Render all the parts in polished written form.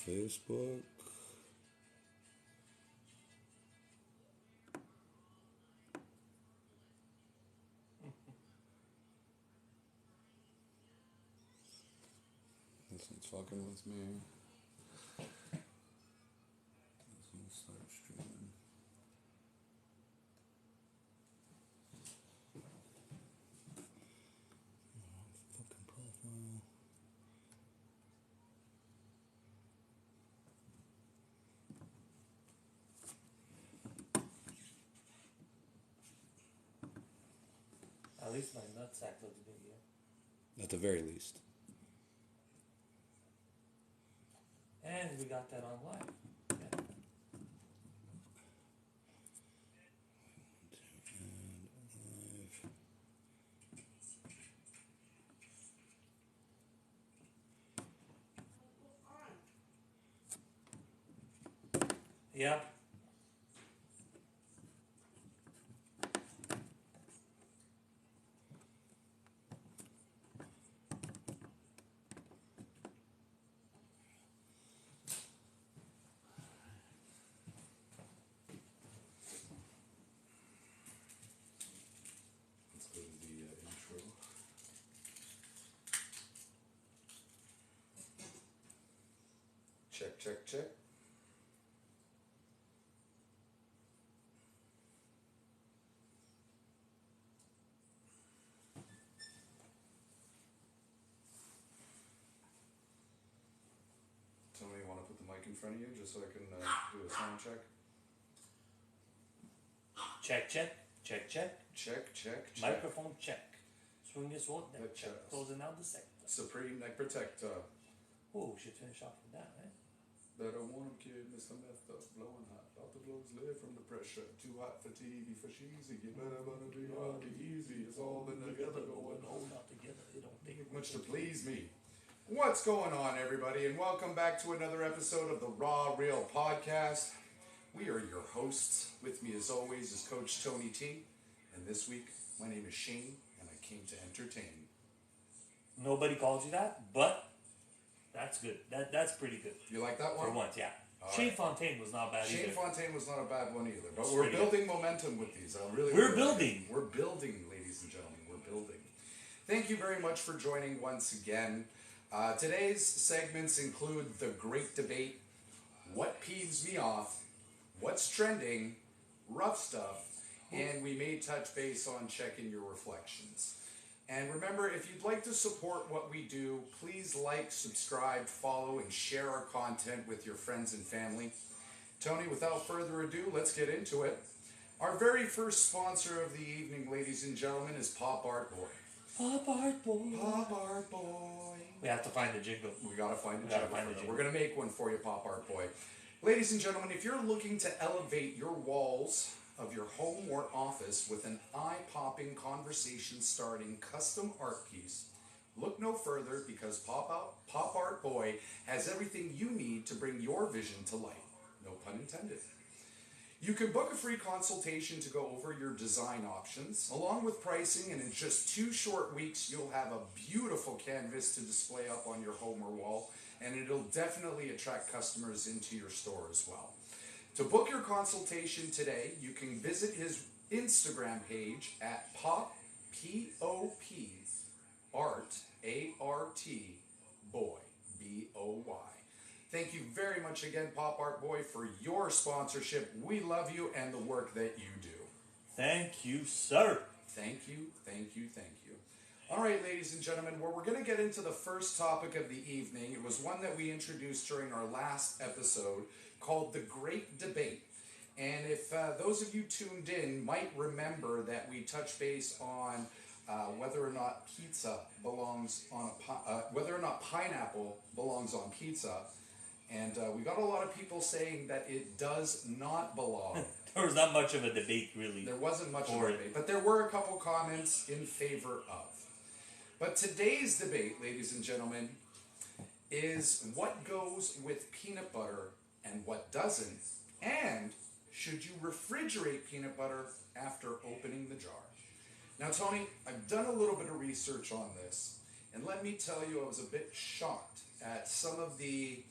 Facebook. This one's fucking with me. This one's start streaming. Fucking profile. At least my nutsack looks big here. At the very least. And we got that on live. Yeah. Yeah. Let's go to the intro. Check, check, check. Tony, you want to put the mic in front of you just so I can do a sound check? Check, check, check, check. Check, check, check. Microphone check. Swing this one, then Good check. check. Closing out the sector. Supreme Neck Protector. Oh, we should finish off with that, right? Better warm kid, Mr. Meth up, blowing hot. About the blows live from the pressure. Too hot for TV, for cheesy. You better be hard, be easy. It's all been together going Hold not together. It don't take much to please me. What's going on, everybody, and welcome back to another episode of the Raw Real Podcast. We are your hosts. With me, as always, is Coach Tony T. And this week, my name is Shane, and I came to entertain. Nobody calls you that, but that's good. That's pretty good. You like that one? For once, yeah. All Shane right. Fontaine was not bad Shane either. Fontaine was not a bad one either, but It's we're pretty building momentum with these. We're building. We're building, ladies and gentlemen. We're building. Thank you very much for joining once again. Today's segments include the great debate, what peeves me off, what's trending, rough stuff, and we may touch base on checking your reflections. And remember, if you'd like to support what we do, please like, subscribe, follow, and share our content with your friends and family. Tony, without further ado, let's get into it. Our very first sponsor of the evening, ladies and gentlemen, is Pop Art Boy. Pop Art Boy. Pop Art Boy. We have to find the jingle. We gotta find a We gotta jingle find for a that. jingle. We're gonna make one for you, Pop Art Boy. Ladies and gentlemen, if you're looking to elevate your walls of your home or office with an eye-popping, conversation-starting custom art piece, look no further because Pop Art Boy has everything you need to bring your vision to life. No pun intended. You can book a free consultation to go over your design options, along with pricing, and in just 2 short weeks, you'll have a beautiful canvas to display up on your home or wall, and it'll definitely attract customers into your store as well. To book your consultation today, you can visit his Instagram page at Pop, P-O-P, Art, A-R-T, Boy, B-O-Y. Thank you very much again, Pop Art Boy, for your sponsorship. We love you and the work that you do. Thank you, sir. Thank you, thank you, thank you. All right, ladies and gentlemen, well, we're going to get into the first topic of the evening. It was one that we introduced during our last episode called The Great Debate. And if those of you tuned in might remember that we touched base on whether or not pizza belongs on whether or not pineapple belongs on pizza. And we got a lot of people saying that it does not belong. There was not much of a debate, really. There wasn't much of For a it. debate, but there were a couple comments in favor of. But today's debate, ladies and gentlemen, is what goes with peanut butter and what doesn't, and should you refrigerate peanut butter after opening the jar? Now, Tony, I've done a little bit of research on this, and let me tell you, I was a bit shocked at some of the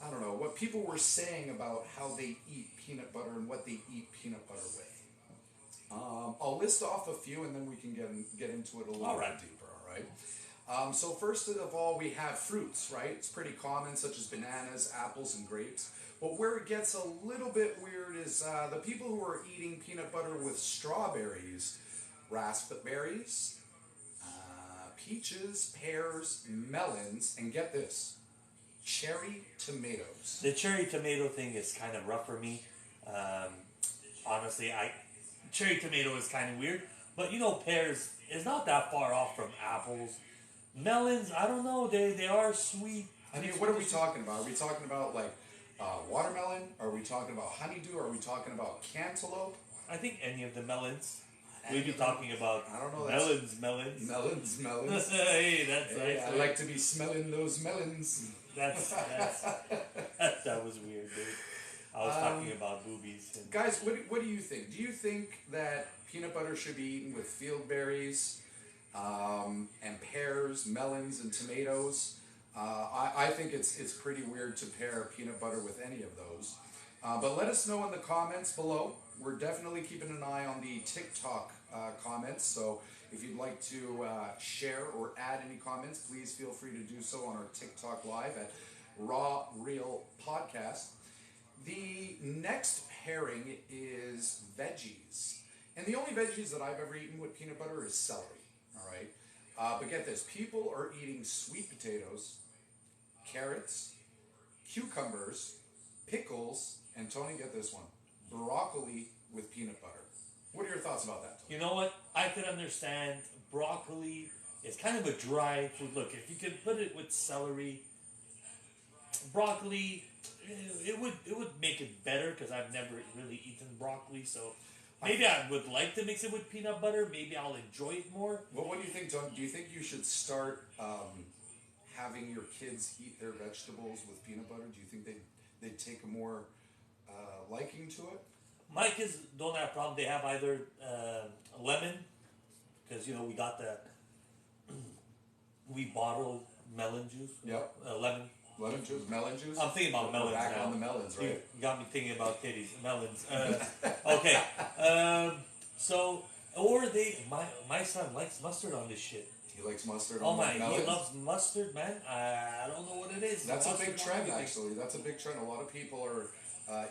I don't know, what people were saying about how they eat peanut butter and what they eat peanut butter with. I'll list off a few and then we can get into it a little All right. bit deeper, all right? So first of all, we have fruits, right? It's pretty common, such as bananas, apples, and grapes. But where it gets a little bit weird is the people who are eating peanut butter with strawberries, raspberries, peaches, pears, melons, and get this, cherry tomatoes. The cherry tomato thing is kind of rough for me. Honestly, cherry tomato is kind of weird. But pears is not that far off from apples. Melons, I don't know. They are sweet. I mean, what are we talking about? Are we talking about like watermelon? Are we talking about honeydew? Are we talking about cantaloupe? I think any of the melons. We'd be talking about I don't know, melons. Melons. Hey, that's Hey, nice. I like to be smelling those melons. That was weird, dude. I was talking about boobies. And Guys, what do you think? Do you think that peanut butter should be eaten with field berries and pears, melons, and tomatoes? I think it's pretty weird to pair peanut butter with any of those. But let us know in the comments below. We're definitely keeping an eye on the TikTok comments. So if you'd like to share or add any comments, please feel free to do so on our TikTok live at Raw Real Podcast. The next pairing is veggies. And the only veggies that I've ever eaten with peanut butter is celery. All right. But get this, people are eating sweet potatoes, carrots, cucumbers, pickles, and Tony, get this one, broccoli with peanut butter. What are your thoughts about that, Tony? you know what? I could understand broccoli is kind of a dry food. Look, if you could put it with celery, broccoli, it would make it better because I've never really eaten broccoli. So maybe I would like to mix it with peanut butter. Maybe I'll enjoy it more. Well, what do you think, Tony? Do you think you should start having your kids eat their vegetables with peanut butter? Do you think they'd take a more liking to it? My kids don't have a problem. They have either lemon, because we got we bottled melon juice. Yep. Lemon. Lemon juice, melon juice? I'm thinking about We're melons back now. on the melons, right? You got me thinking about titties, melons. Okay. So, or my son likes mustard on this shit. He likes mustard Oh on my, melons? he loves mustard, man. I don't know what it is. That's a Mustard big on trend, everything. actually. That's a big trend. A lot of people are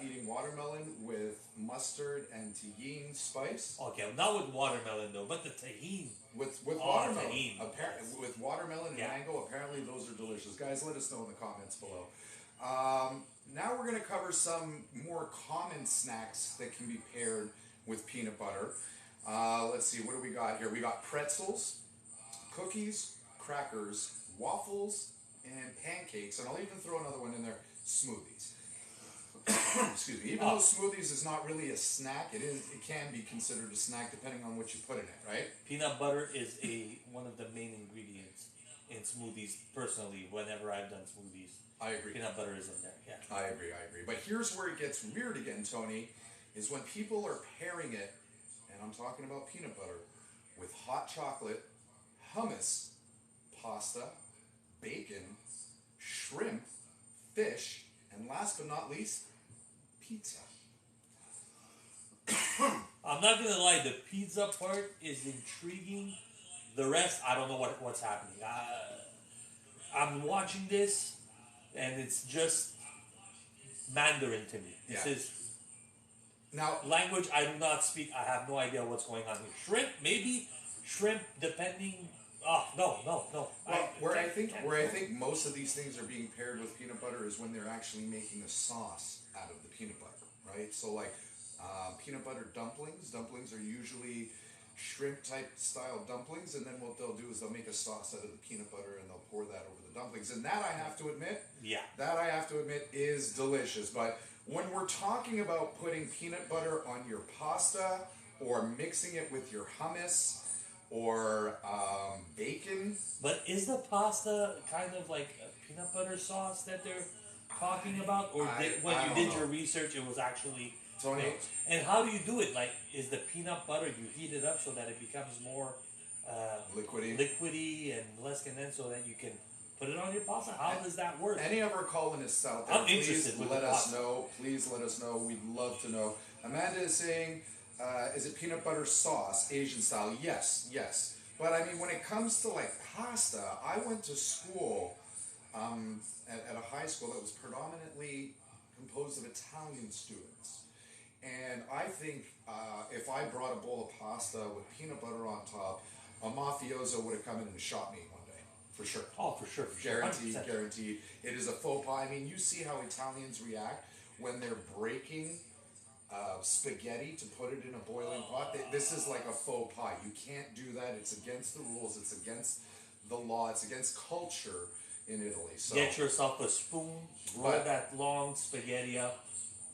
eating watermelon with mustard and tahini spice. Okay, not with watermelon though, but the tahini. With Oh, watermelon. tahini. With watermelon and Yeah. mango, apparently those are delicious. Guys, let us know in the comments below. Now we're going to cover some more common snacks that can be paired with peanut butter. Let's see, what do we got here? We got pretzels, cookies, crackers, waffles, and pancakes. And I'll even throw another one in there, smoothies. Excuse me. Even though smoothies is not really a snack, it can be considered a snack depending on what you put in it, right? Peanut butter is one of the main ingredients in smoothies. Personally, whenever I've done smoothies, I agree. peanut butter is in there. Yeah. I agree. But here's where it gets weird again, Tony, is when people are pairing it, and I'm talking about peanut butter, with hot chocolate, hummus, pasta, bacon, shrimp, fish, and last but not least, pizza. I'm not gonna lie, the pizza part is intriguing. The rest, I don't know what's happening. I'm watching this, and it's just Mandarin to me. This Yeah. is Now, language I do not speak. I have no idea what's going on here. Shrimp, maybe shrimp, depending. Oh no. well, where I think most of these things are being paired with peanut butter is when they're actually making a sauce out of the peanut butter, right? So like peanut butter dumplings. Dumplings are usually shrimp type style dumplings, and then what they'll do is they'll make a sauce out of the peanut butter and they'll pour that over the dumplings. And that I have to admit, is delicious. But when we're talking about putting peanut butter on your pasta or mixing it with your hummus or bacon, But is the pasta kind of like a peanut butter sauce that they're talking about, or when I you don't did know. your research, it was actually Tony, no. And how do you do it? Like, is the peanut butter you heat it up so that it becomes more liquidy. liquidy and less condensed, so that you can Put it on your pasta. How does that work? Any of our colonists out there, I'm interested please with let the us pasta. know. Please let us know. We'd love to know. Amanda is saying, is it peanut butter sauce, Asian style? Yes, yes. But I mean, when it comes to like pasta, I went to school at a high school that was predominantly composed of Italian students. And I think if I brought a bowl of pasta with peanut butter on top, a mafioso would have come in and shot me one day, for sure. Oh, for sure. Guaranteed, 100%. guaranteed. It is a faux pas. I mean, you see how Italians react when they're breaking spaghetti to put it in a boiling pot. This is like a faux pas. You can't do that. It's against the rules. It's against the law. It's against culture in Italy. So Get yourself a spoon, roll But- that long spaghetti up.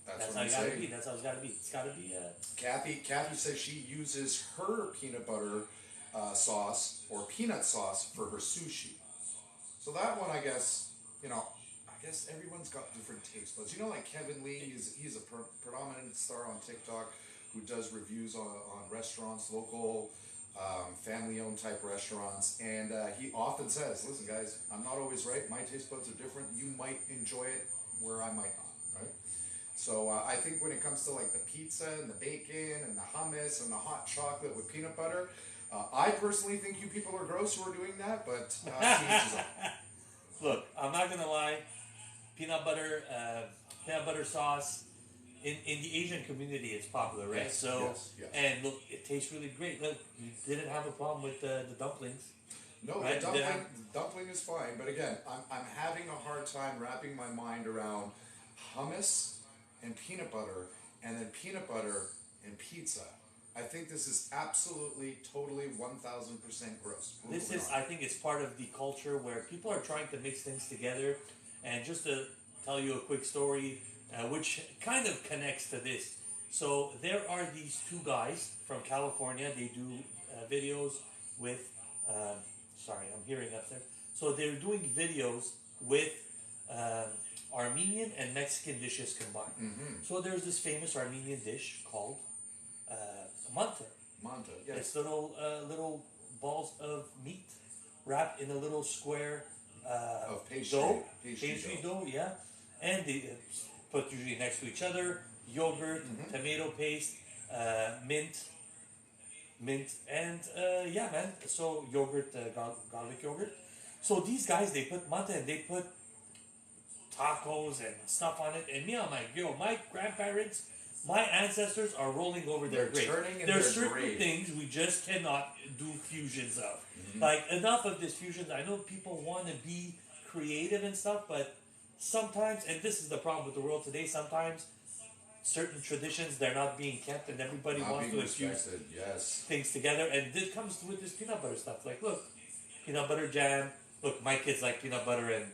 that's That's what how I'm you gotta saying. be. That's how it's gotta be. It's gotta be. Kathy says she uses her peanut butter sauce or peanut sauce for her sushi. So that one, I guess, I guess everyone's got different taste buds. Like Kevin Lee, he's a predominant star on TikTok who does reviews on restaurants, local, family-owned type restaurants, and he often says, "Listen, guys, I'm not always right. My taste buds are different. You might enjoy it where I might not." Right? So I think when it comes to like the pizza and the bacon and the hummus and the hot chocolate with peanut butter, I personally think you people are gross who are doing that, but to each his own. Look, I'm not gonna lie. Peanut butter sauce. In the Asian community, it's popular, right? Yes, So, yes. and look, it tastes really great. Look, you didn't have a problem with the dumplings. No, Right, the yeah. dumpling is fine, but again, I'm having a hard time wrapping my mind around hummus and peanut butter, and then peanut butter and pizza. I think this is absolutely, totally, 1,000% gross. We're This moving is, on. I think, it's part of the culture where people are trying to mix things together. And just to tell you a quick story, which kind of connects to this. So there are these two guys from California. They do videos with. Sorry, I'm hearing up there. So they're doing videos with Armenian and Mexican dishes combined. Mm-hmm. So there's this famous Armenian dish called manta. Manta, yes. It's little balls of meat wrapped in a little square Of pastry. dough, Pastry pastry dough. dough, yeah, and they put usually next to each other yogurt, tomato paste, mint, and yeah, man. So yogurt, garlic yogurt. So these guys, they put manta and they put tacos and stuff on it. And me, I'm like, yo, my grandparents, my ancestors are rolling over their They're grave. turning in There's their certain grave. things we just cannot do fusions of. Like, enough of this fusions. I know people want to be creative and stuff, but sometimes, and this is the problem with the world today, sometimes certain traditions, they're not being kept and everybody Not wants to being infuse respected, yes. things together. And this comes with this peanut butter stuff. Like, look, peanut butter jam. Look, my kids like peanut butter and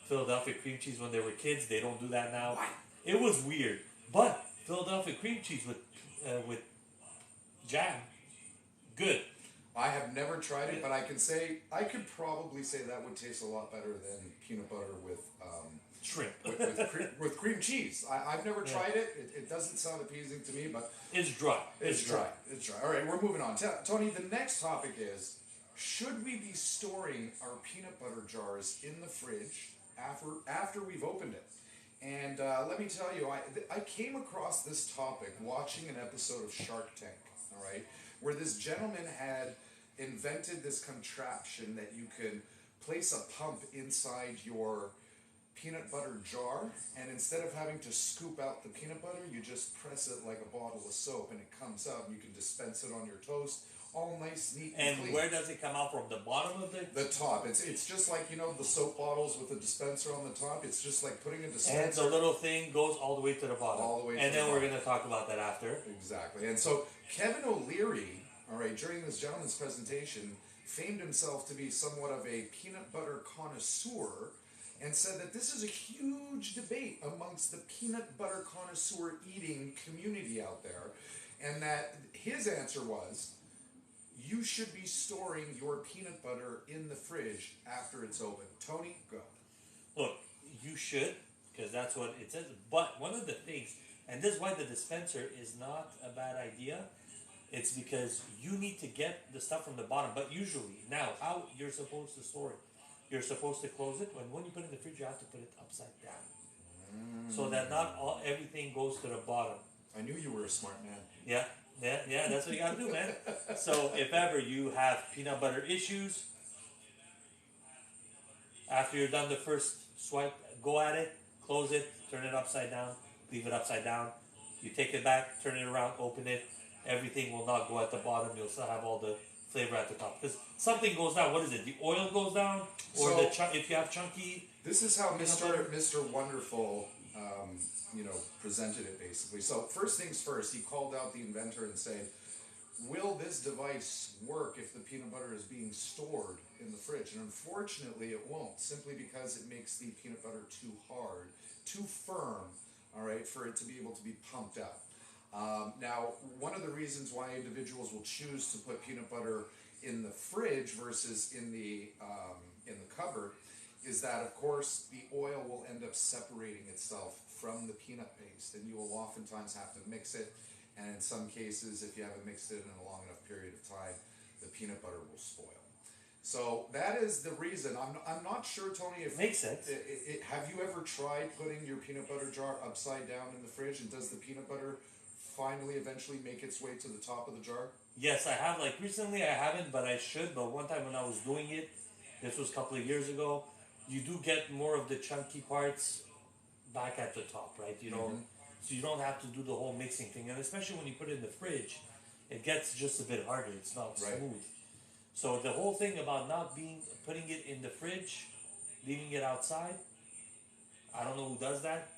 Philadelphia cream cheese when they were kids. They don't do that now. Why? It was weird. But Philadelphia cream cheese with jam, good. I have never tried it, but I could probably say that would taste a lot better than peanut butter with Shrimp. with cream cheese. I've never tried it. It doesn't sound appeasing to me, but It's dry. it's dry. It's dry. All right, we're moving on. Tony, the next topic is, should we be storing our peanut butter jars in the fridge after we've opened it? And let me tell you, I came across this topic watching an episode of Shark Tank, all right, where this gentleman had invented this contraption that you could place a pump inside your peanut butter jar, and instead of having to scoop out the peanut butter, you just press it like a bottle of soap and it comes out and you can dispense it on your toast, all nice, neat, and And clean. where does it come out from? The bottom of The top. It's just like, the soap bottles with a dispenser on the top. It's just like putting a And dispenser. the little thing goes all the way to the bottom. All the way to and the then we're bottom. going to talk about that after. Exactly. And so Kevin O'Leary, all right, during this gentleman's presentation, famed himself to be somewhat of a peanut butter connoisseur, and said that this is a huge debate amongst the peanut butter connoisseur eating community out there, and that his answer was, you should be storing your peanut butter in the fridge after it's open. Tony, go. Look, you should, because that's what it says. But one of the things, and this is why the dispenser is not a bad idea, it's because you need to get the stuff from the bottom. But usually, now, how you're supposed to store it. you're supposed to close it. When you put it in the fridge, you have to put it upside down, so that not everything goes to the bottom. I knew you were a smart man. Yeah, that's what you gotta do, man. So if ever you have peanut butter issues, after you're done the first swipe, go at it, close it, turn it upside down, leave it upside down. You take it back, turn it around, open it. Everything will not go at the bottom. You'll still have all the flavor at the top. Because something goes down. What is it? The oil goes down, or if you have chunky. This is how Peanut Mr. Wonderful, presented it basically. So first things first, he called out the inventor and said, "Will this device work if the peanut butter is being stored in the fridge?" And unfortunately, it won't, simply because it makes the peanut butter too hard, too firm, all right, for it to be able to be pumped up. Now, one of the reasons why individuals will choose to put peanut butter in the fridge versus in the cupboard is that, of course, the oil will end up separating itself from the peanut paste, and you will oftentimes have to mix it. And in some cases, if you haven't mixed it in a long enough period of time, the peanut butter will spoil. So that is the reason. I'm not sure, Tony, if Makes sense. Have you ever tried putting your peanut butter jar upside down in the fridge, and does the peanut butter finally eventually make its way to the top of the jar? Yes, I have. Like recently, I haven't, but I should. But one time when I was doing it, this was a couple of years ago, you do get more of the chunky parts back at the top, right? You know, so you don't have to do the whole mixing thing. And especially when you put it in the fridge, it gets just a bit harder. It's not smooth. So the whole thing about putting it in the fridge, leaving it outside, I don't know who does that.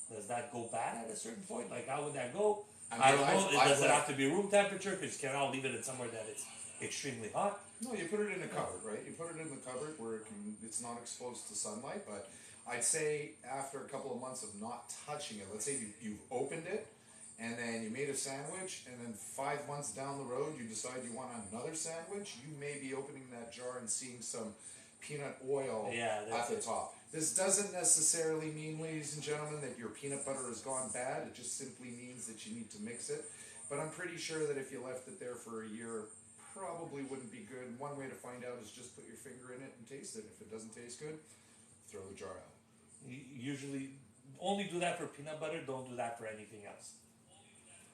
Does that go bad at a certain point? Like, how would that go? I don't know. Does it have to be room temperature? Because you cannot leave it in somewhere that it's extremely hot. No, you put it in a cupboard, right? You put it in the cupboard where it's not exposed to sunlight. But I'd say after a couple of months of not touching it, let's say you've opened it, and then you made a sandwich, and then 5 months down the road you decide you want another sandwich, you may be opening that jar and seeing some peanut oil at the top. This doesn't necessarily mean, ladies and gentlemen, that your peanut butter has gone bad. It just simply means that you need to mix it. But I'm pretty sure that if you left it there for a year, probably wouldn't be good. One way to find out is just put your finger in it and taste it. If it doesn't taste good, throw the jar out. Usually, only do that for peanut butter. Don't do that for anything else.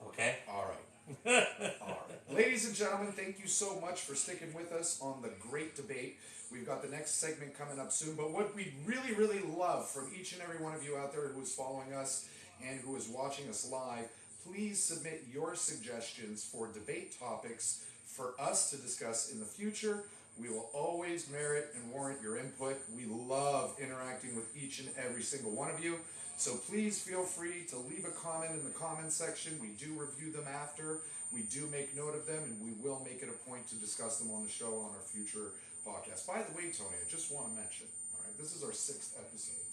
Okay? All right. All right. Ladies and gentlemen, thank you so much for sticking with us on the great debate. We've got the next segment coming up soon. But what we'd really, really love from each and every one of you out there who is following us and who is watching us live, please submit your suggestions for debate topics for us to discuss in the future. We will always merit and warrant your input. We love interacting with each and every single one of you. So please feel free to leave a comment in the comment section. We do review them after. We do make note of them, and we will make it a point to discuss them on the show on our future podcast. By the way, Tony, I just want to mention, all right, this is our 6th episode,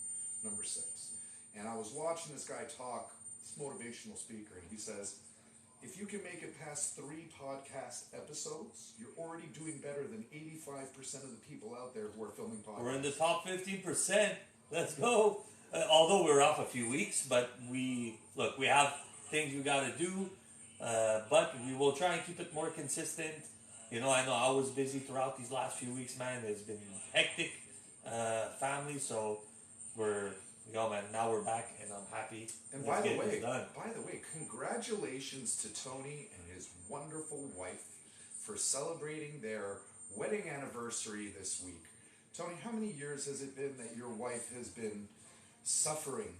number 6. And I was watching this guy talk, this motivational speaker, and he says, if you can make it past 3 podcast episodes, you're already doing better than 85% of the people out there who are filming podcasts. We're in the top 15%. Let's go. Although we're off a few weeks, but we have things we got to do, but we will try and keep it more consistent. You know I was busy throughout these last few weeks, man. It's been hectic, family, so now we're back, and I'm happy. And by the way, congratulations to Tony and his wonderful wife for celebrating their wedding anniversary this week. Tony, how many years has it been that your wife has been suffering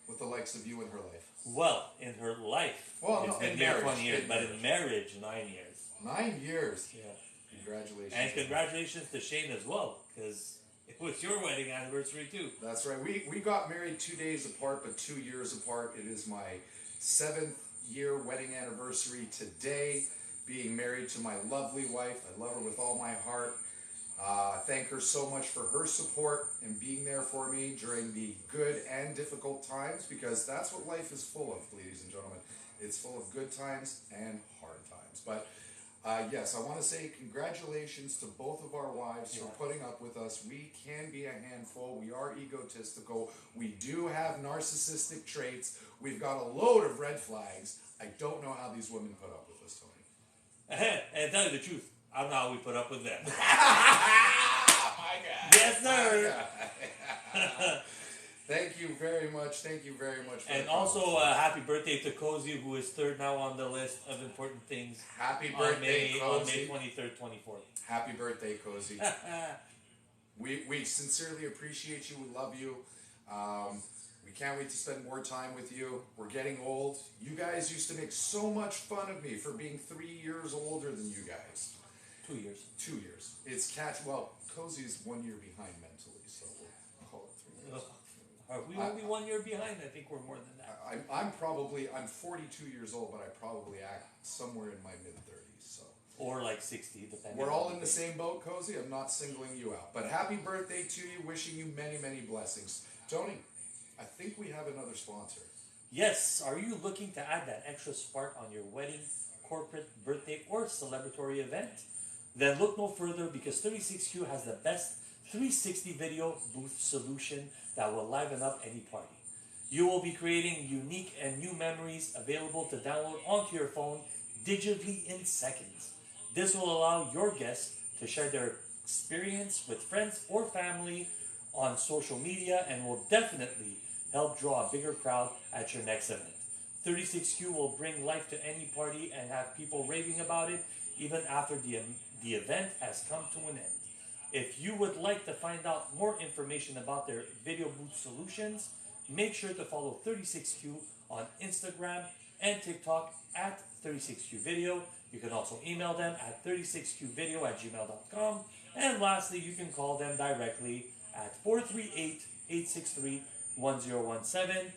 with the likes of you in her life? Well, in her life, it's been near 20 years, but in marriage, 9 years. 9 years? Yeah. Congratulations. And congratulations to Shane as well, because it was your wedding anniversary too. That's right. We got married 2 days apart, but 2 years apart. It is my 7th year wedding anniversary today, being married to my lovely wife. I love her with all my heart. Thank her so much for her support and being there for me during the good and difficult times, because that's what life is full of, ladies and gentlemen. It's full of good times and hard times. But yes, I want to say congratulations to both of our wives for putting up with us. We can be a handful. We are egotistical. We do have narcissistic traits. We've got a load of red flags. I don't know how these women put up with us, Tony. And tell you the truth, I don't know how we put up with them. My Yes, sir. Thank you very much. Thank you very much. For And the also, comments. happy birthday to Cozy, who is third now on the list of important things Happy on birthday, May Cozy. 23rd, 24th. Happy birthday, Cozy. We sincerely appreciate you. We love you. We can't wait to spend more time with you. We're getting old. You guys used to make so much fun of me for being 3 years older than you guys. 2 years. 2 years. It's well, Cozy's 1 year behind mentally, so we'll call it 3 years. Are we only 1 year behind? I think we're more than that. I'm 42 years old, but I probably act somewhere in my mid-30s, so. Or like 60, depending. We're all in the same boat, Cozy. I'm not singling you out. But happy birthday to you. Wishing you many, many blessings. Tony, I think we have another sponsor. Yes, are you looking to add that extra spark on your wedding, corporate, birthday, or celebratory event? Then look no further, because 36Q has the best 360 video booth solution that will liven up any party. You will be creating unique and new memories available to download onto your phone digitally in seconds. This will allow your guests to share their experience with friends or family on social media, and will definitely help draw a bigger crowd at your next event. 36Q will bring life to any party and have people raving about it even after the event has come to an end. If you would like to find out more information about their video booth solutions, make sure to follow 36Q on Instagram and TikTok at 36Q Video. You can also email them at 36qvideo@gmail.com. And lastly, you can call them directly at 438-863-1017.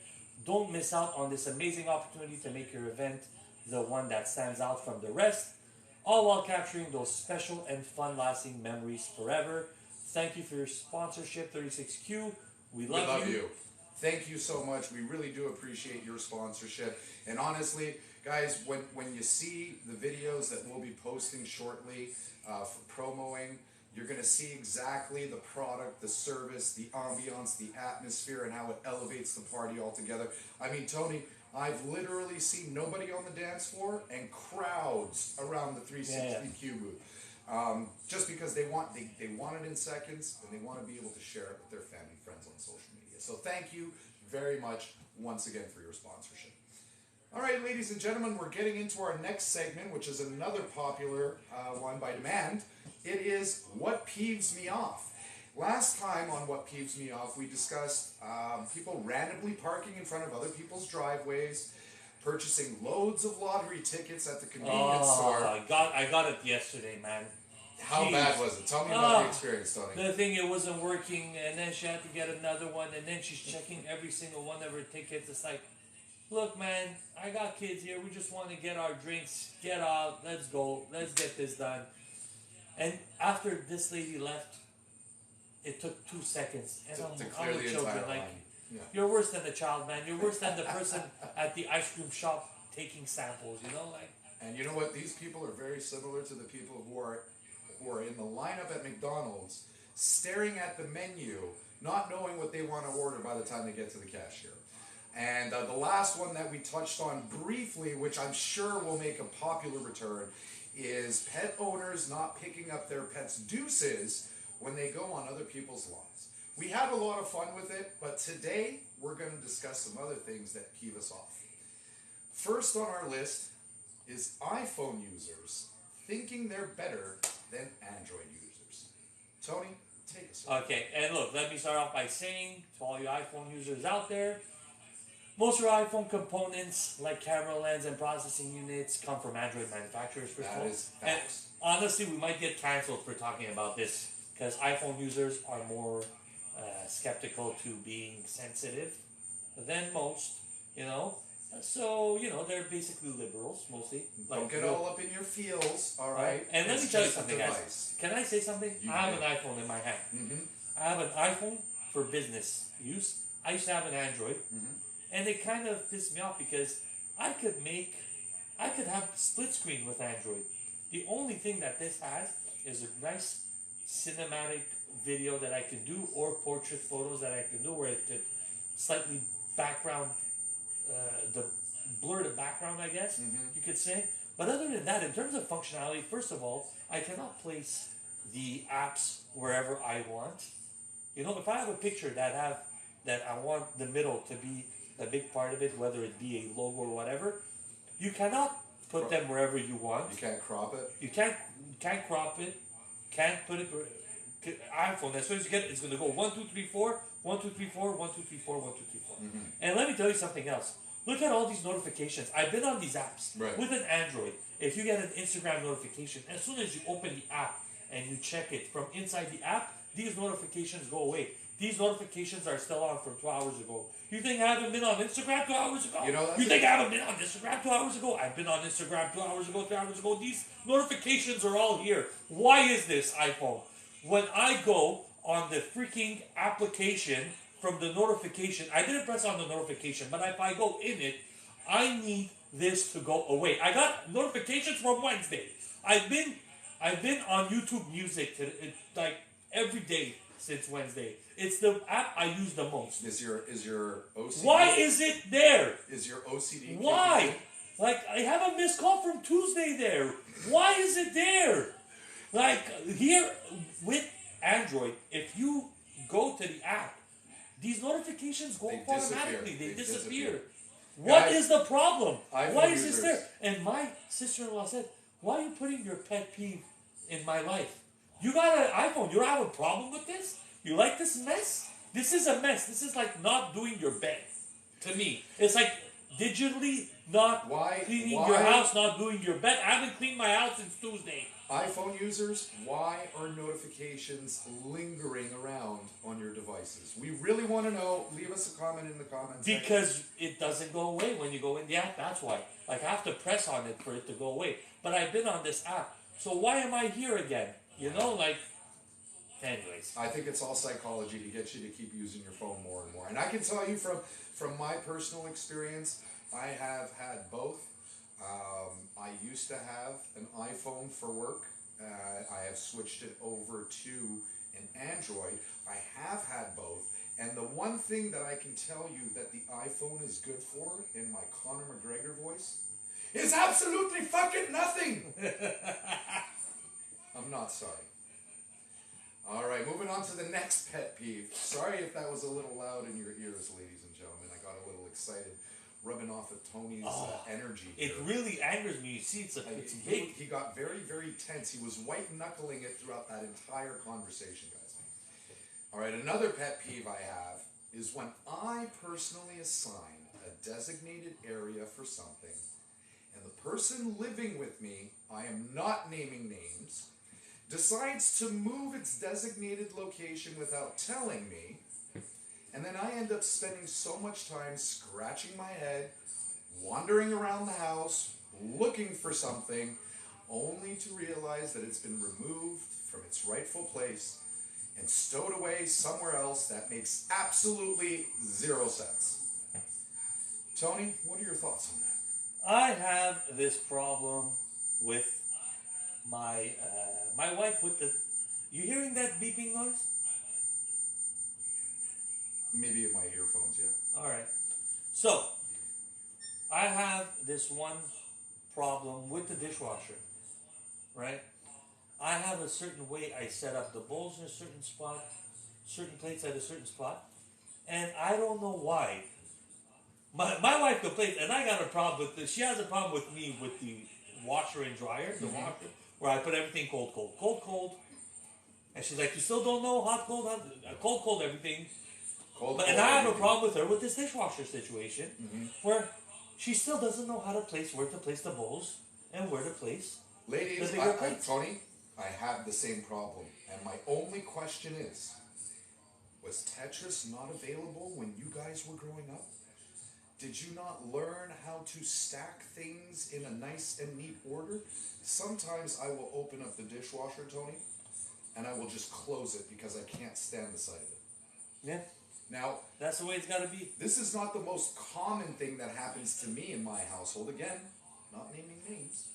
Don't miss out on this amazing opportunity to make your event the one that stands out from the rest, all while capturing those special and fun-lasting memories forever. Thank you for your sponsorship, 36Q. We love you. Thank you so much. We really do appreciate your sponsorship. And honestly, guys, when you see the videos that we'll be posting shortly for promoing, you're going to see exactly the product, the service, the ambiance, the atmosphere, and how it elevates the party altogether. I mean, Tony, I've literally seen nobody on the dance floor and crowds around the 360Q booth. Just because they want it in seconds, and they want to be able to share it with their family, friends on social media. So thank you very much once again for your sponsorship. All right, ladies and gentlemen, we're getting into our next segment, which is another popular one by demand. It is What Peeves Me Off. Last time on What Peeves Me Off, we discussed people randomly parking in front of other people's driveways, purchasing loads of lottery tickets at the convenience store. I got it yesterday, man. How Jeez. bad was it? Tell me about the experience, Tony. The thing, it wasn't working, and then she had to get another one, and then she's checking every single one of her tickets. It's like, look, man, I got kids here. We just want to get our drinks. Get out. Let's go. Let's get this done. And after this lady left, it took 2 seconds. And To I'm clear with the children, entire like, line. Yeah. you're worse than the child, man. You're worse than the person at the ice cream shop taking samples, you know? Like, And you know what? These people are very similar to the people who are in the lineup at McDonald's, staring at the menu, not knowing what they want to order by the time they get to the cashier. And the last one that we touched on briefly, which I'm sure will make a popular return, is pet owners not picking up their pets' deuces when they go on other people's lawns. We had a lot of fun with it, but today we're going to discuss some other things that peeve us off. First on our list is iPhone users thinking they're better than Android users. Tony, take us away. okay, and look, let me start off by saying to all you iPhone users out there, most of your iPhone components, like camera lens and processing units, come from Android manufacturers, first of That all. is And facts. honestly, we might get canceled for talking about this, because iPhone users are more skeptical to being sensitive than most, you know. So, you know, they're basically liberals, mostly. Don't get all up in your feels, all right? And let me It's tell you just a something, guys. device. Can I say something? You I have can. an iPhone in my hand. Mm-hmm. I have an iPhone for business use. I used to have an Android. Mm-hmm. And it kind of pissed me off because I could have split screen with Android. The only thing that this has is a nice cinematic video that I can do, or portrait photos that I can do, where it could slightly background, blur the background, I guess Mm-hmm. you could say. But other than that, in terms of functionality, first of all, I cannot place the apps wherever I want. You know, if I have a picture that I want the middle to be a big part of it, whether it be a logo or whatever, you cannot put them wherever you want. You can't crop it. You can't crop it. Can't put it. iPhone. As soon as you get it, it's gonna go 1, 2, 3, 4, 1, 2, 3, 4, 1, 2, 3, 4, 1, 2, 3, 4. And let me tell you something else. Look at all these notifications. I've been on these apps Right. with an Android. If you get an Instagram notification, as soon as you open the app and you check it from inside the app, these notifications go away. These notifications are still on from 2 hours ago. You think I haven't been on Instagram 2 hours ago? You know, that's You think I haven't been on Instagram 2 hours ago? I've been on Instagram 2 hours ago, 3 hours ago. These notifications are all here. Why is this, iPhone? When I go on the freaking application from the notification, I didn't press on the notification, but if I go in it, I need this to go away. I got notifications from Wednesday. I've been on YouTube Music like every day since Wednesday. It's the app I use the most. Is your OCD? Why is it there? Is your OCD? Why? Like, I have a missed call from Tuesday there. Why is it there? Like, here with Android, if you go to the app, these notifications go They up automatically. disappear. They They disappear. disappear. What Guys, is the problem? iPhone Why is this users- there? And my sister-in-law said, why are you putting your pet peeve in my life? You got an iPhone. You don't have a problem with this? You like this mess? This is a mess. This is like not doing your bed. To me, it's like digitally not cleaning your why- house, not doing your bed. I haven't cleaned my house since Tuesday. iPhone users, why are notifications lingering around on your devices? We really want to know. Leave us a comment in the comments. section. Because it doesn't go away when you go in the app. That's why. Like, I have to press on it for it to go away. But I've been on this app. So why am I here again? You know, like, anyways. I think it's all psychology to get you to keep using your phone more and more. And I can tell you from my personal experience, I have had both. I used to have an iPhone for work. I have switched it over to an Android. I have had both. And the one thing that I can tell you that the iPhone is good for, in my Conor McGregor voice, is absolutely fucking nothing. I'm not sorry. All right, moving on to the next pet peeve. Sorry if that was a little loud in your ears, ladies and gentlemen. I got a little excited, rubbing off of Tony's energy. It here. really angers me. You see, it's big. He got very, very tense. He was white knuckling it throughout that entire conversation, guys. All right, another pet peeve I have is when I personally assign a designated area for something, and the person living with me, I am not naming names, decides to move its designated location without telling me, and then I end up spending so much time scratching my head, wandering around the house, looking for something, only to realize that it's been removed from its rightful place and stowed away somewhere else that makes absolutely zero sense. Tony, what are your thoughts on that? I have this problem with my my wife with the. You hearing that beeping noise? Maybe in my earphones, yeah. All right. So I have this one problem with the dishwasher, right? I have a certain way I set up the bowls in a certain spot, certain plates at a certain spot, and I don't know why. My wife complains, and I got a problem with this. She has a problem with me with the washer and dryer, the washer, where I put everything cold, cold, cold, cold. And she's like, you still don't know hot, cold, cold, cold, everything. And I have a problem with her with this dishwasher situation, where she still doesn't know how to where to place the bowls and where to place Ladies, the bigger plates. Tony, I have the same problem. And my only question is, was Tetris not available when you guys were growing up? Did you not learn how to stack things in a nice and neat order? Sometimes I will open up the dishwasher, Tony, and I will just close it because I can't stand the sight of it. Yeah, Now, that's the way it's got to be. this is not the most common thing that happens to me in my household. Again, not naming names.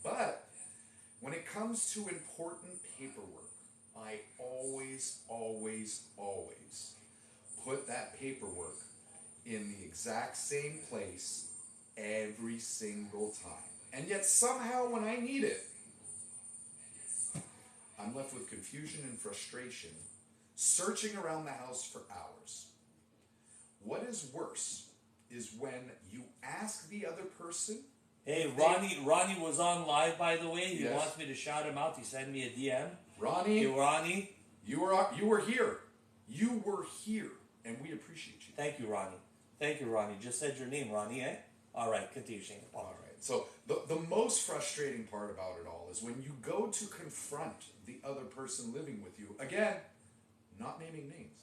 But when it comes to important paperwork, I always, always, always put that paperwork in the exact same place every single time. And yet somehow when I need it, I'm left with confusion and frustration, searching around the house for hours. What is worse is when you ask the other person. Hey, Ronnie was on live, by the way. He Yes. wants me to shout him out. He sent me a DM. Ronnie, Hey, Ronnie. you were here. You were here, and we appreciate you. Thank you, Ronnie. Thank you, Ronnie. Just said your name, Ronnie, eh? All right, continue, Shane. All right. So the most frustrating part about it all is when you go to confront the other person living with you, again, not naming names,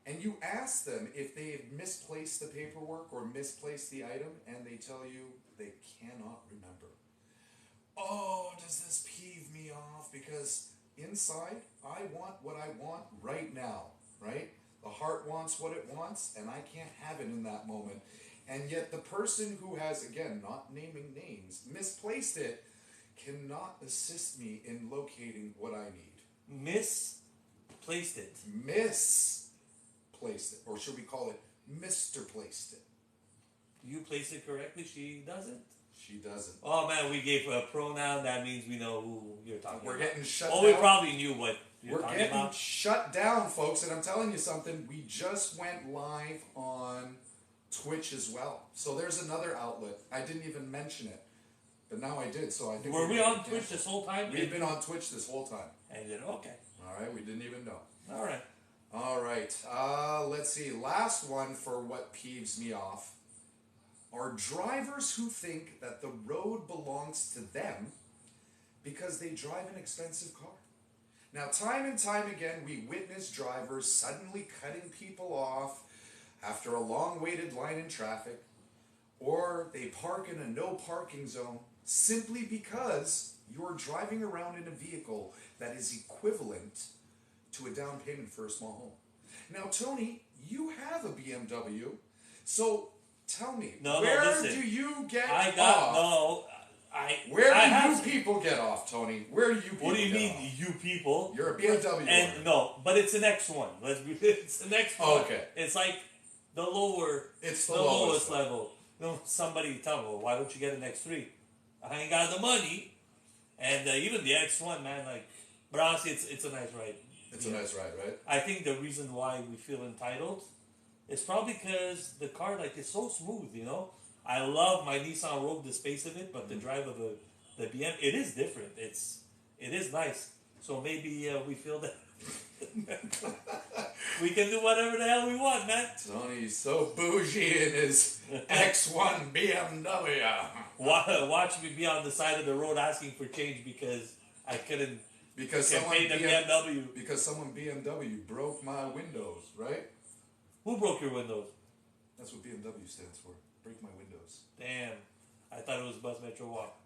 and you ask them if they have misplaced the paperwork or misplaced the item, and they tell you they cannot remember. Oh, does this peeve me off? Because inside, I want what I want right now, right? The heart wants what it wants, and I can't have it in that moment. And yet the person who has, again, not naming names, misplaced it, cannot assist me in locating what I need. Misplaced it. Misplaced it. Or should we call it Mr. Placed it? You placed it correctly. She doesn't. She doesn't. Oh man, we gave a pronoun. That means we know who you're talking We're about. getting shut Oh, down. we probably knew what you're We're talking getting about. shut down, folks. And I'm telling you something. We just went live on Twitch as well. So there's another outlet. I didn't even mention it. But now I did. So I think Were we gonna on get Twitch canceled. this whole time? We've been on Twitch this whole time. And then okay. All right. We didn't even know. All right. All right. Let's see. Last one for what peeves me off are drivers who think that the road belongs to them because they drive an expensive car. Now, time and time again, we witness drivers suddenly cutting people off after a long-waited line in traffic, or they park in a no parking zone simply because you're driving around in a vehicle that is equivalent to a down payment for a small home. Now, Tony, you have a BMW, so tell me, where listen. do you get I got off? Where I do have you people get off, Tony? Where do you people What do you get mean, off? you people? You're a BMW And owner. no, but it's an X1. It's an X1. Okay. It's like the lower. It's the lowest lowest level. No, somebody tell me, well, why don't you get an X3? I ain't got the money, and even the X1, man, like, but honestly, it's a nice ride. It's a nice ride, right? I think the reason why we feel entitled is probably because the car, like, is so smooth, you know? I love my Nissan Rogue, the space of it, but the drive of the BM, it is different. It is nice. So maybe we feel that we can do whatever the hell we want, man. Tony's so bougie in his X1 BMW. Watch me be on the side of the road asking for change because I couldn't Because get someone paid the BMW. Because someone BMW broke my windows, right? Who broke your windows? That's what BMW stands for. Break my windows. Damn. I thought it was Bus Metro Walk.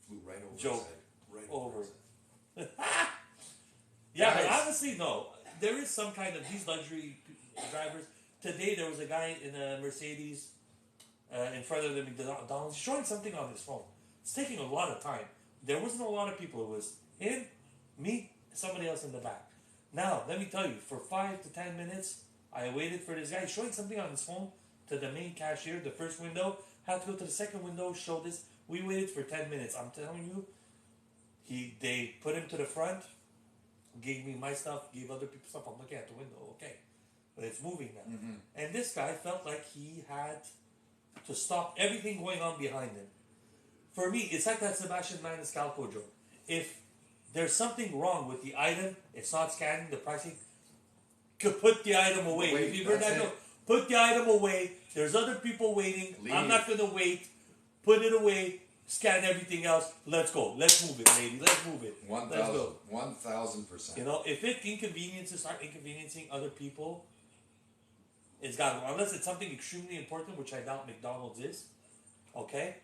Flew right over Joke. his head. Right Over. his head. Yeah, Guys. but honestly, no. There is some kind of these luxury drivers. Today there was a guy in a Mercedes in front of the McDonald's showing something on his phone. It's taking a lot of time. There wasn't a lot of people. It was him, me, somebody else in the back. Now, let me tell you, for 5 to 10 minutes, I waited for this guy showing something on his phone to the main cashier, the first window. Had to go to the second window, show this. We waited for 10 minutes. I'm telling you, they put him to the front, gave me my stuff, gave other people stuff. I'm looking at the window, okay. But it's moving now. Mm-hmm. And this guy felt like he had to stop everything going on behind him. For me, it's like that Sebastian Maniscalco joke. If there's something wrong with the item, it's not scanning the pricing, put the item away. Wait, if you've heard that's that it. joke, put the item away. There's other people waiting. Leave. I'm not going to wait. Put it away. Scan everything else. Let's go. Let's move it, lady. Let's move it. 1,000%. Let's go. 1,000%. You know, if it inconveniences, start inconveniencing other people, it's got to go. Unless it's something extremely important, which I doubt McDonald's is. Okay?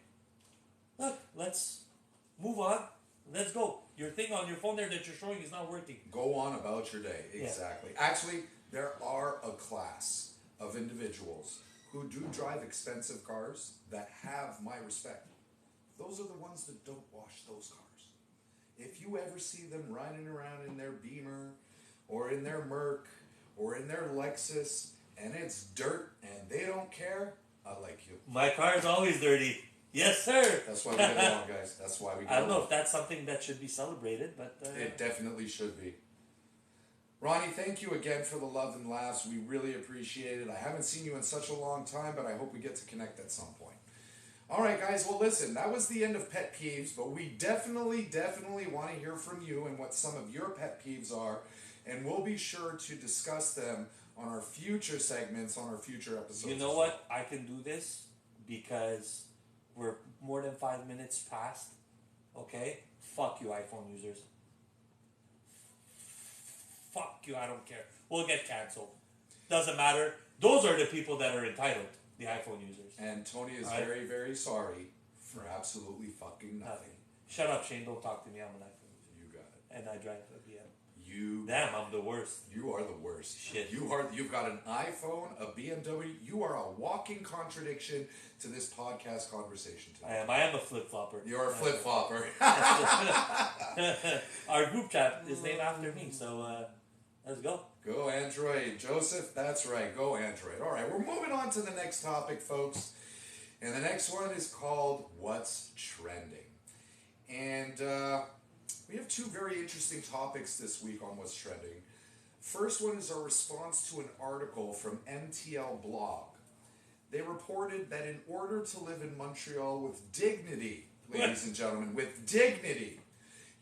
Look, let's move on. Let's go. Your thing on your phone there that you're showing is not working. Go on about your day. Yeah. Exactly. Actually, there are a class of individuals who do drive expensive cars that have my respect. Those are the ones that don't wash those cars. If you ever see them riding around in their Beamer or in their Merc or in their Lexus and it's dirt and they don't care, I like you. My car is always dirty. Yes, sir. That's why we get along, guys. That's why we get I don't know along. if that's something that should be celebrated, but It definitely should be. Ronnie, thank you again for the love and laughs. We really appreciate it. I haven't seen you in such a long time, but I hope we get to connect at some point. All right, guys. Well, listen, that was the end of pet peeves, but we definitely want to hear from you and what some of your pet peeves are, and we'll be sure to discuss them on our future segments, on our future episodes. you know what? I can do this because we're more than 5 minutes past. Okay? Fuck you, iPhone users. Fuck you, I don't care. We'll get canceled. Doesn't matter. Those are the people that are entitled, the iPhone users. And Tony is Right. very sorry for absolutely fucking nothing. Shut up, Shane. Don't talk to me. I'm an iPhone user. You got it. And I drive a BM. You Damn, I'm the worst. You are the worst. Shit. You've got an iPhone, a BMW. You are a walking contradiction to this podcast conversation today. I am a flip-flopper. You're a flip flopper. Our group chat is named after me, so let's go. Go Android, Joseph. That's right. Go Android. All right, we're moving on to the next topic, folks, and the next one is called "What's Trending," and we have two very interesting topics this week on What's Trending. First one is our response to an article from MTL Blog. They reported that in order to live in Montreal with dignity, ladies and gentlemen, with dignity,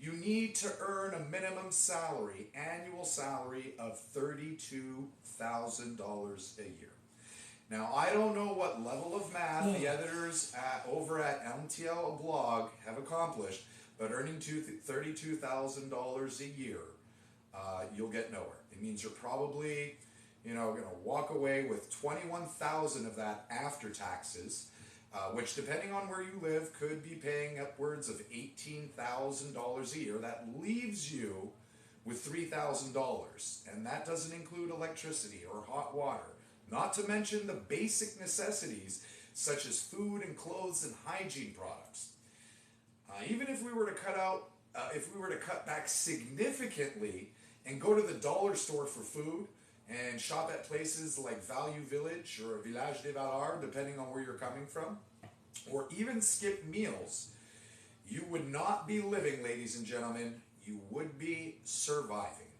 you need to earn a minimum salary, annual salary of $32,000 a year. Now, I don't know what level of math the editors over at MTL Blog have accomplished, but earning $32,000 a year, you'll get nowhere. It means you're probably, going to walk away with $21,000 of that after taxes, which, depending on where you live, could be paying upwards of $18,000 a year. That leaves you with $3,000, and that doesn't include electricity or hot water, not to mention the basic necessities such as food and clothes and hygiene products. Even if we were to cut back significantly and go to the dollar store for food and shop at places like Value Village or Village des Valeurs, depending on where you're coming from, or even skip meals, you would not be living, ladies and gentlemen. You would be surviving.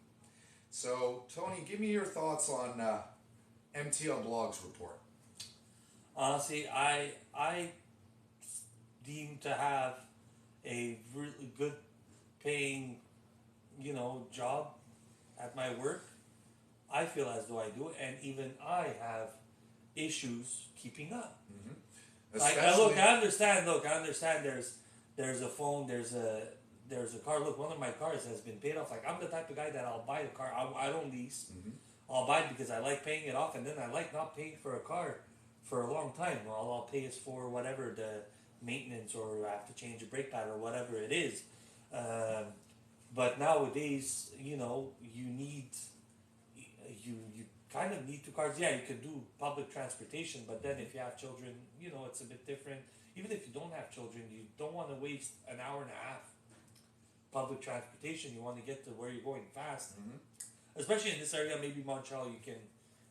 So, Tony, give me your thoughts on MTL Blog's report. Honestly, I deem to have a really good paying, job at my work. I feel as though I do, and even I have issues keeping up. Like, I understand. There's a phone, there's a car. Look, one of my cars has been paid off. Like, I'm the type of guy that I'll buy a car. I don't lease. I'll buy it because I like paying it off, and then I like not paying for a car for a long time. All I'll pay is for whatever the maintenance, or I have to change a brake pad or whatever it is. But nowadays, you kind of need two cars. Yeah, you can do public transportation, but then if you have children, it's a bit different. Even if you don't have children, you don't want to waste an hour and a half public transportation. You want to get to where you're going fast. Especially in this area, maybe Montreal,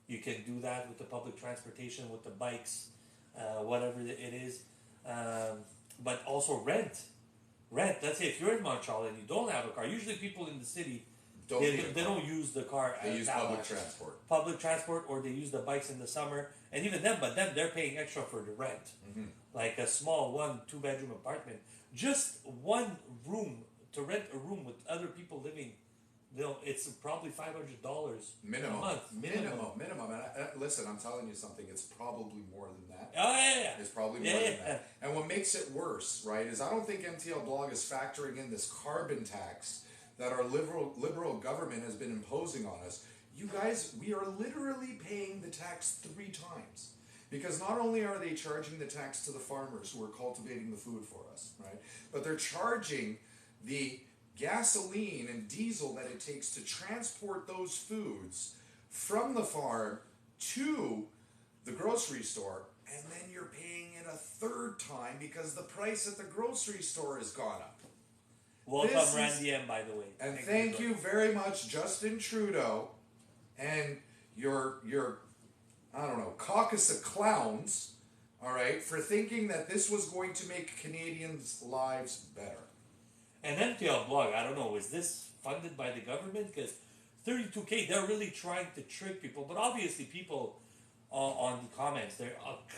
you can do that with the public transportation, with the bikes, whatever it is. But also rent. Let's say if you're in Montreal and you don't have a car, usually people in the city, they don't use the car. They use public transport. Public transport, or they use the bikes in the summer. And even then, they're paying extra for the rent. Like a small 1-2 bedroom apartment. Just one room, to rent a room with other people living, it's probably $500 minimum. a month. Minimum. And listen, I'm telling you something. It's probably more than that. Oh, yeah. It's probably more than that. And what makes it worse, right, is I don't think MTL Blog is factoring in this carbon tax that our liberal government has been imposing on us. You guys, we are literally paying the tax 3 times. Because not only are they charging the tax to the farmers who are cultivating the food for us, right, but they're charging the gasoline and diesel that it takes to transport those foods from the farm to the grocery store, and then you're paying it a 3rd time because the price at the grocery store has gone up. Welcome, Randy M, by the way. And thank you very much, Justin Trudeau, and your I don't know, caucus of clowns all right, for thinking that this was going to make Canadians' lives better. And MTL Blog, I don't know, is this funded by the government? Because 32K, they're really trying to trick people. But obviously, people on the comments, they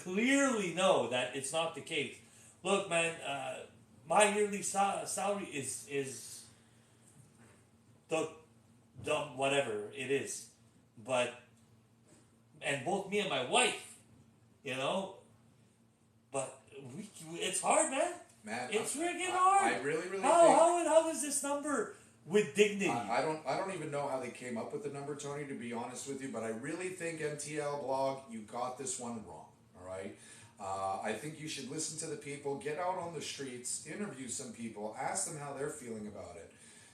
clearly know that it's not the case. Look, man, my yearly salary is the whatever it is. But, and both me and my wife, you know, but it's hard, man. Man, It's freaking hard. I really think How is this number with dignity? I don't even know how they came up with the number, Tony, to be honest with you, but I really think MTL Blog, you got this one wrong. All right. I think you should listen to the people, get out on the streets, interview some people, ask them how they're feeling about it,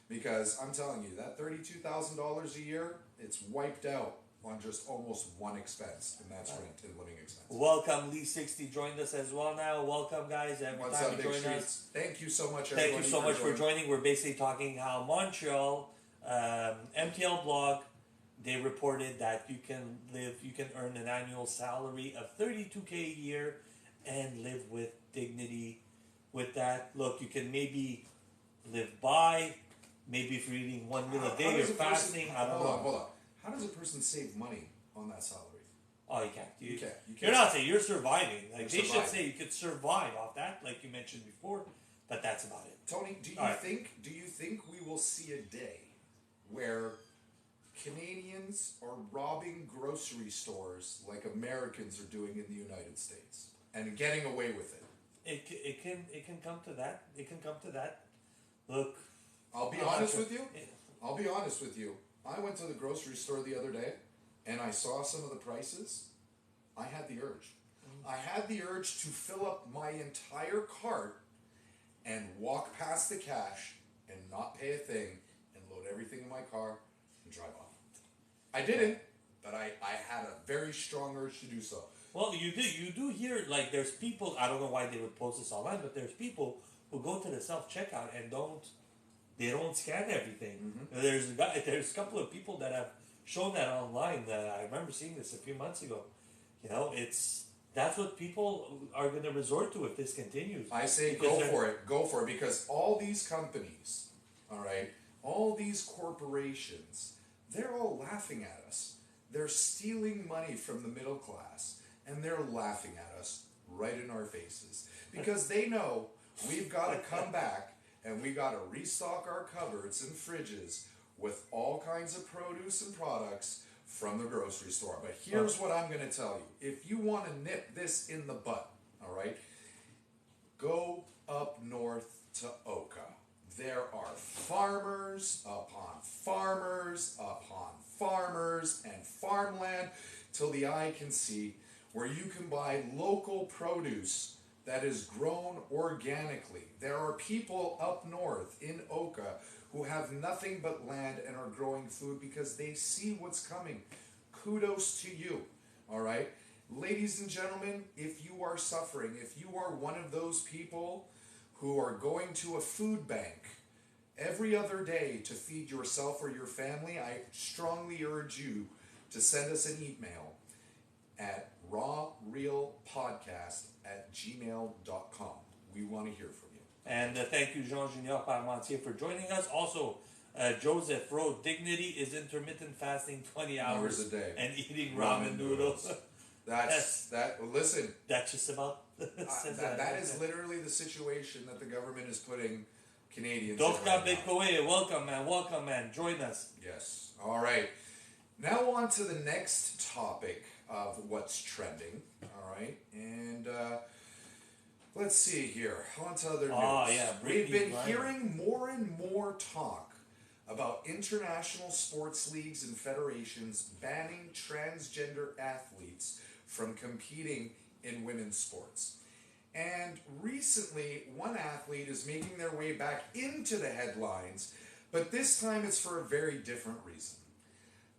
because I'm telling you that $32,000 a year, it's wiped out on just almost one expense, and that's rent and living expense. Welcome, Lee60 joined us as well now. Welcome, guys. Every What's time up, you Big join Streets? us. Thank you so much, Thank everybody. you so much for joining. We're basically talking how Montreal, MTL Blog, they reported that you can earn an annual salary of $32K a year and live with dignity. With that, look, you can maybe live by, maybe if you're eating one meal a day, you're fasting. I don't know. Hold on. How does a person save money on that salary? Oh, you can't. You can't. You're not saying you're surviving. Like You're they should surviving. say you could survive off that, like you mentioned before. But that's about it. Tony, do you All right. think we will see a day where Canadians are robbing grocery stores like Americans are doing in the United States and getting away with it? It can come to that. It can come to that. Look, I'll be I'm honest not with you. sure. I'll be honest with you. I went to the grocery store the other day and I saw some of the prices. I had the urge. I had the urge to fill up my entire cart and walk past the cash and not pay a thing and load everything in my car and drive off. I didn't, but I had a very strong urge to do so. Well, you do hear like there's people. I don't know why they would post this online, but there's people who go to the self checkout and they don't scan everything. Mm-hmm. There's a couple of people that have shown that online. I remember seeing this a few months ago. You know, that's what people are going to resort to if this continues. I say go for it, because all these companies, all right, all these corporations, they're all laughing at us. They're stealing money from the middle class, and they're laughing at us right in our faces because they know we've got to come back and we got to restock our cupboards and fridges with all kinds of produce and products from the grocery store. But here's what I'm going to tell you. If you want to nip this in the butt, all right, go up north to Oka. There are farmers upon farmers upon farmers and farmland till the eye can see, where you can buy local produce that is grown organically. There are people up north in Oka who have nothing but land and are growing food because they see what's coming. Kudos to you, all right? Ladies and gentlemen, if you are suffering, if you are one of those people who are going to a food bank every other day to feed yourself or your family, I strongly urge you to send us an email at rawrealpodcast@gmail.com. We want to hear from you. And thank you, Jean Junior Parmentier, for joining us. Also, Joseph Rowe, dignity is intermittent fasting 20 hours a day and eating ramen noodles. Listen, That's just about says that is literally the situation that the government is putting Canadians in Doka right now. Bekoe, welcome man, join us. Yes. All right. Now on to the next topic of what's trending. All right. And let's see here. On to other news. Yeah, We've been Griner. hearing more and more talk about international sports leagues and federations banning transgender athletes from competing in women's sports. And recently, one athlete is making their way back into the headlines, but this time it's for a very different reason.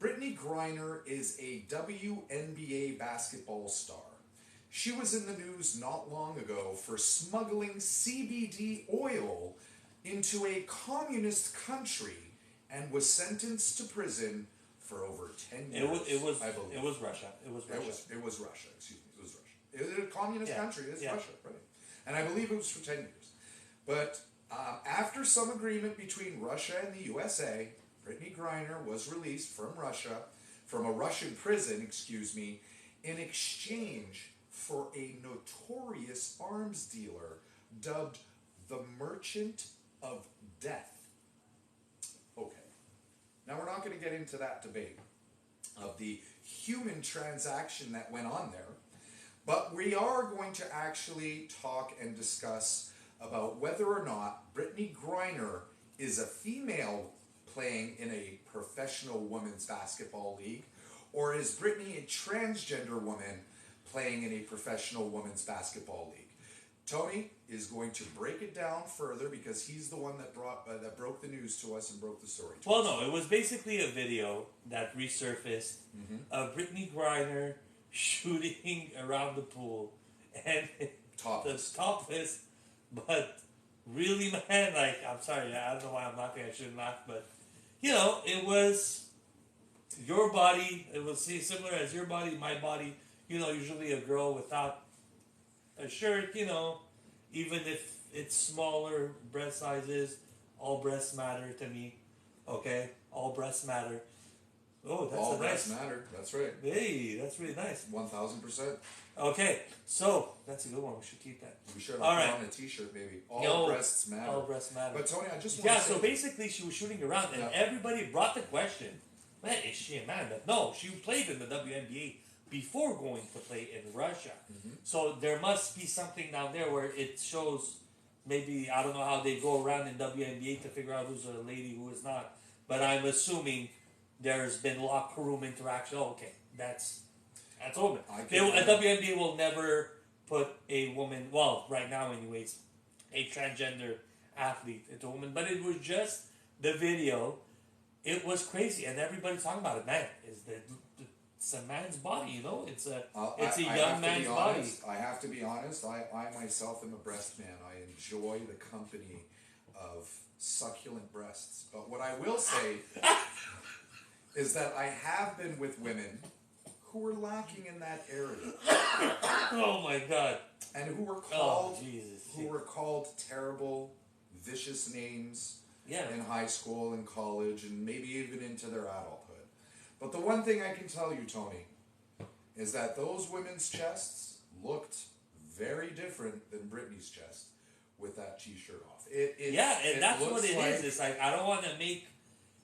Brittany Griner is a WNBA basketball star. She was in the news not long ago for smuggling CBD oil into a communist country and was sentenced to prison for over 10 years. It was I believe. Russia. It was Russia. It was Russia. Excuse me. It was Russia. It was a communist Yeah. country. It's Yeah. Russia, right? And I believe it was for 10 years. But after some agreement between Russia and the USA, Brittany Griner was released from Russia, from a Russian prison, in exchange for a notorious arms dealer dubbed the Merchant of Death. Okay. Now, we're not going to get into that debate of the human transaction that went on there, but we are going to actually talk and discuss about whether or not Brittany Griner is a female playing in a professional women's basketball league, or is Brittany a transgender woman playing in a professional women's basketball league. Tony is going to break it down further because he's the one that broke the news to us and broke the story to Well, us. no, it was basically a video that resurfaced of Brittany Griner shooting around the pool and Topless. topless, but really, man, like, I'm sorry, I don't know why I'm laughing, I shouldn't laugh, but, you know, it was your body, it was similar as your body, my body, you know, usually a girl without a shirt, you know, even if it's smaller breast sizes, all breasts matter to me, okay? All breasts matter. Oh, that's All a breasts nice. matter. That's right. Hey, that's really nice. 1000%. Okay, so that's a good one. We should keep that. We should have All put right. on a t-shirt, maybe. All No, breasts matter. All breasts matter. But Tony, I just want Yeah, to say... so basically she was shooting around and Yeah. everybody brought the question, man, is she a man? But no, she played in the WNBA before going to play in Russia. So there must be something down there where it shows, maybe, I don't know how they go around in WNBA to figure out who's a lady, who is not. But I'm assuming there's been locker room interaction. Oh, okay, that's open. A WNBA will never put a woman, well, right now anyways, a transgender athlete into a woman. But it was just the video. It was crazy, and everybody's talking about it. Man, it's a man's body, you know? It's a young man's body. I have to be honest. I myself am a breast man. I enjoy the company of succulent breasts. But what I will say is that I have been with women who were lacking in that area Oh my God. and who were Oh, called Jesus. terrible, vicious names Yeah. in high school and college and maybe even into their adulthood. But the one thing I can tell you, Tony, is that those women's chests looked very different than Britney's chest with that t-shirt off. And that's what looks it like is. It's like, I don't want to make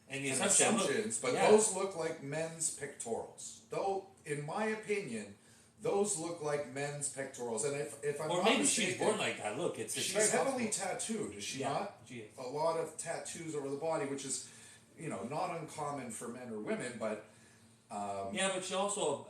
any an assumptions, assumptions, but yeah. those look like men's pectorals. Though, in my opinion, those look like men's pectorals. And if I'm Or not maybe mistaken, she's born like that. Look, it's she's very heavily possible. tattooed, is she Yeah, not? she is. A lot of tattoos over the body, which is, not uncommon for men or women, but Yeah, but she also,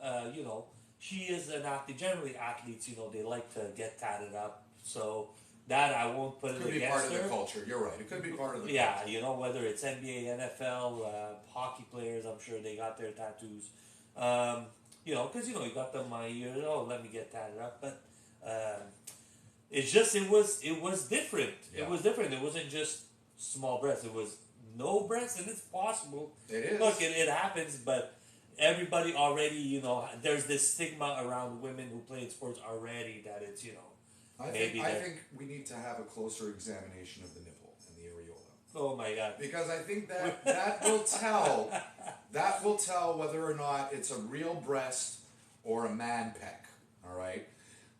she is an athlete. Generally, athletes, they like to get tatted up. So that I won't put it it could be against part of her. the culture. You're right. It could be part of the Yeah, culture. whether it's NBA, NFL, hockey players, I'm sure they got their tattoos. Because you got them my ears. Oh, let me get tatted up. But it's just it was different. Yeah. It was different. It wasn't just small breasts. It was no breasts, and it's possible. It is. Look, it happens, but everybody already, there's this stigma around women who play sports already that it's, I maybe think we need to have a closer examination of the nipple and the areola. oh my God. Because I think that will tell whether or not it's a real breast or a man peck. All right,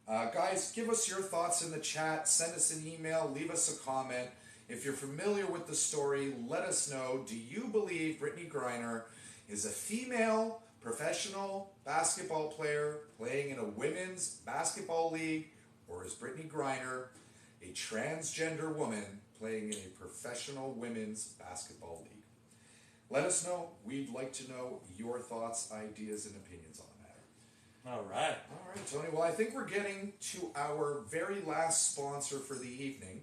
guys, give us your thoughts in the chat. Send us an email. Leave us a comment. If you're familiar with the story, let us know. Do you believe Brittany Griner is a female professional basketball player playing in a women's basketball league, or is Brittany Griner a transgender woman playing in a professional women's basketball league? Let us know. We'd like to know your thoughts, ideas, and opinions on the matter. All right. All right, Tony. Well, I think we're getting to our very last sponsor for the evening.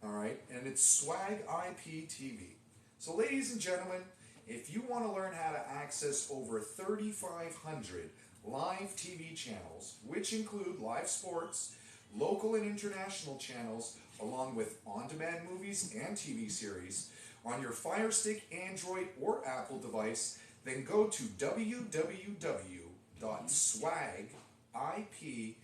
All right, and it's Swag IP TV. So, ladies and gentlemen, if you want to learn how to access over 3,500 live TV channels, which include live sports, local and international channels, along with on-demand movies and TV series, on your Fire Stick, Android, or Apple device, then go to www.swagiptv.com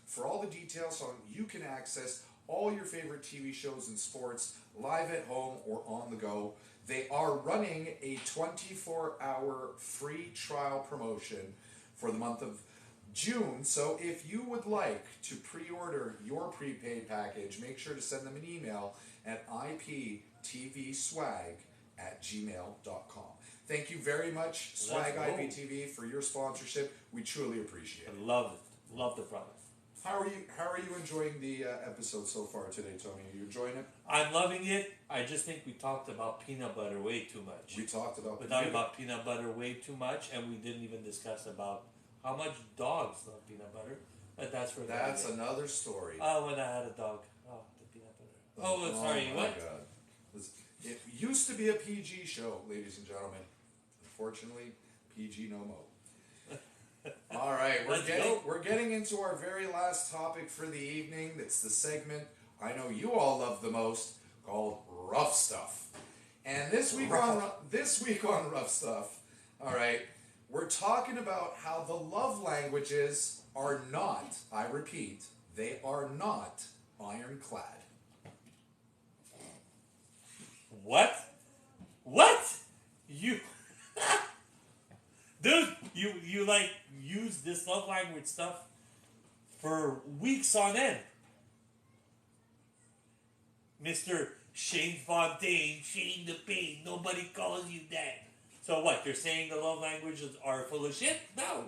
for all the details on you can access all your favorite TV shows and sports live at home or on the go. They are running a 24-hour free trial promotion for the month of June. So if you would like to pre-order your prepaid package, make sure to send them an email at iptvswag@gmail.com. Thank you very much, Swag Let's go. IPTV, for your sponsorship. We truly appreciate I it. love it. Love the product. How are you enjoying the episode so far today, Tony? Are you enjoying it? I'm loving it. I just think we talked about peanut butter way too much. We talked about We talked about peanut butter way too much, and we didn't even discuss about how much dogs love peanut butter. But that's for That's another day. another story. Oh, when I had a dog. Oh, the peanut butter. Oh, sorry. my What? God. It used to be a PG show, ladies and gentlemen. Unfortunately, PG no mo. All right, Let's go. we're getting into our very last topic for the evening. It's the segment I know you all love the most, called Rough Stuff. And this week on Rough Stuff, all right, we're talking about how the love languages are not, I repeat, they are not ironclad. What? What? You, dude, you like use this love language stuff for weeks on end, Mr. Shane Fontaine, Shane the Pain. Nobody calls you that. So what? You're saying the love languages are full of shit? No.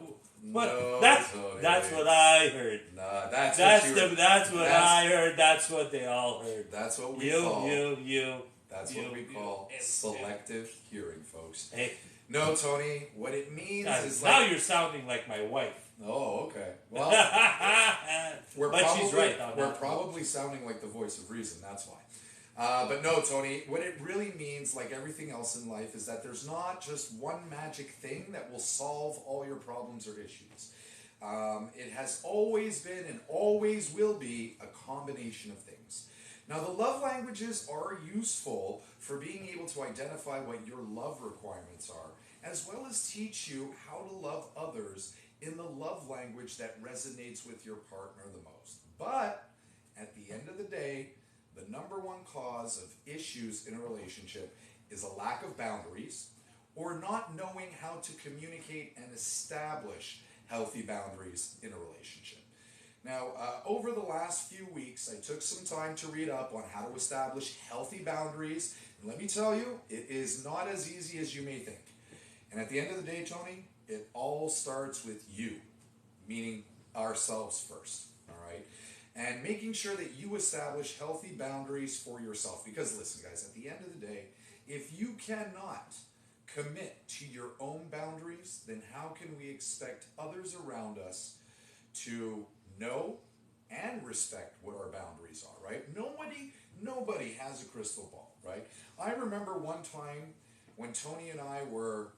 What? No, that's Tony. that's what I heard. Nah, That's what I heard. That's what they all heard. That's what we You. That's what we call selective hearing, folks. Hey, No, Tony, what it means is now like... you're sounding like my wife. Oh, okay. Well, but she's right. on We're that. probably sounding like the voice of reason, that's why. But no, Tony, what it really means, like everything else in life, is that there's not just one magic thing that will solve all your problems or issues. It has always been and always will be a combination of things. Now, the love languages are useful for being able to identify what your love requirements are, as well as teach you how to love others in the love language that resonates with your partner the most. But at the end of the day, the number one cause of issues in a relationship is a lack of boundaries or not knowing how to communicate and establish healthy boundaries in a relationship. Now, over the last few weeks, I took some time to read up on how to establish healthy boundaries. And let me tell you, it is not as easy as you may think. And at the end of the day, Tony, it all starts with you, meaning ourselves first, all right? And making sure that you establish healthy boundaries for yourself. Because listen, guys, at the end of the day, if you cannot commit to your own boundaries, then how can we expect others around us to know and respect what our boundaries are, right? Nobody has a crystal ball, right? I remember one time when Tony and I were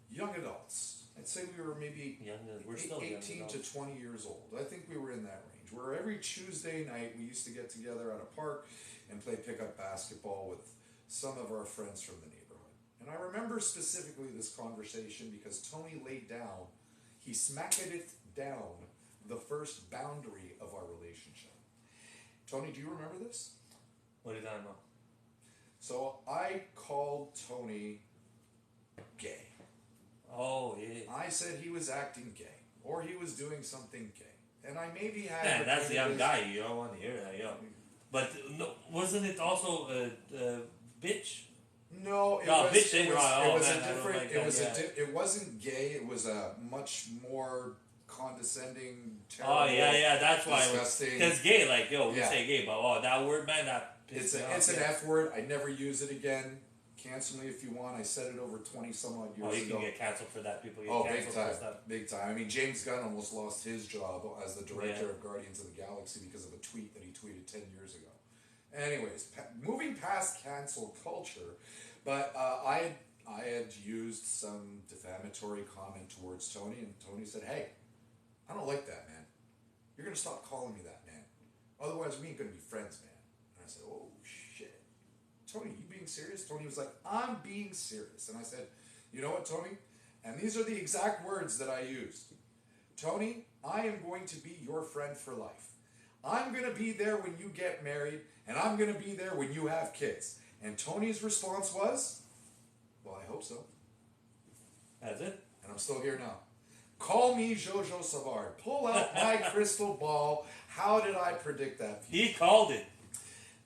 young adults. I'd say we were maybe We're still 18 to 20 years old. I think we were in that range. Where every Tuesday night we used to get together at a park and play pickup basketball with some of our friends from the neighborhood. And I remember specifically this conversation because Tony laid down, he smacked it down, the first boundary of our relationship. Tony, do you remember this? What did I know? So I called Tony gay. Oh, yeah. I said he was acting gay, or he was doing something gay. And I maybe had... Man, that's the young his- guy. You don't want to hear that, yo. But no, wasn't it also a bitch? No, it No, was, bitch it ain't was, right. it Oh, was man, a I don't different... like It that, was yeah. it wasn't gay. It was a much more condescending, Oh, terrible... yeah, that's why. disgusting. Because gay, like, yo, we Yeah. say gay, but oh, that word, man, that It's pissed me off. it's an yeah. F word. I never use it again. Cancel me if you want. I said it over 20 some odd years Oh, you ago. can get canceled for that. People get Oh, big canceled time, for stuff. big time. I mean, James Gunn almost lost his job as the director Yeah. of Guardians of the Galaxy because of a tweet that he tweeted 10 years ago. Anyways, moving past cancel culture, but I had used some defamatory comment towards Tony, and Tony said, "Hey, I don't like that, man. You're gonna stop calling me that, man. Otherwise, we ain't gonna be friends, man." And I said, "Oh shit, Tony, you being serious?" Tony was like, "I'm being serious." And I said, "You know what, Tony?" And these are the exact words that I used. Tony, I am going to be your friend for life. I'm going to be there when you get married, and I'm going to be there when you have kids. And Tony's response was, well, I hope so. That's it. And I'm still here now. Call me Jojo Savard. Pull out my crystal ball. How did I predict that? He called it.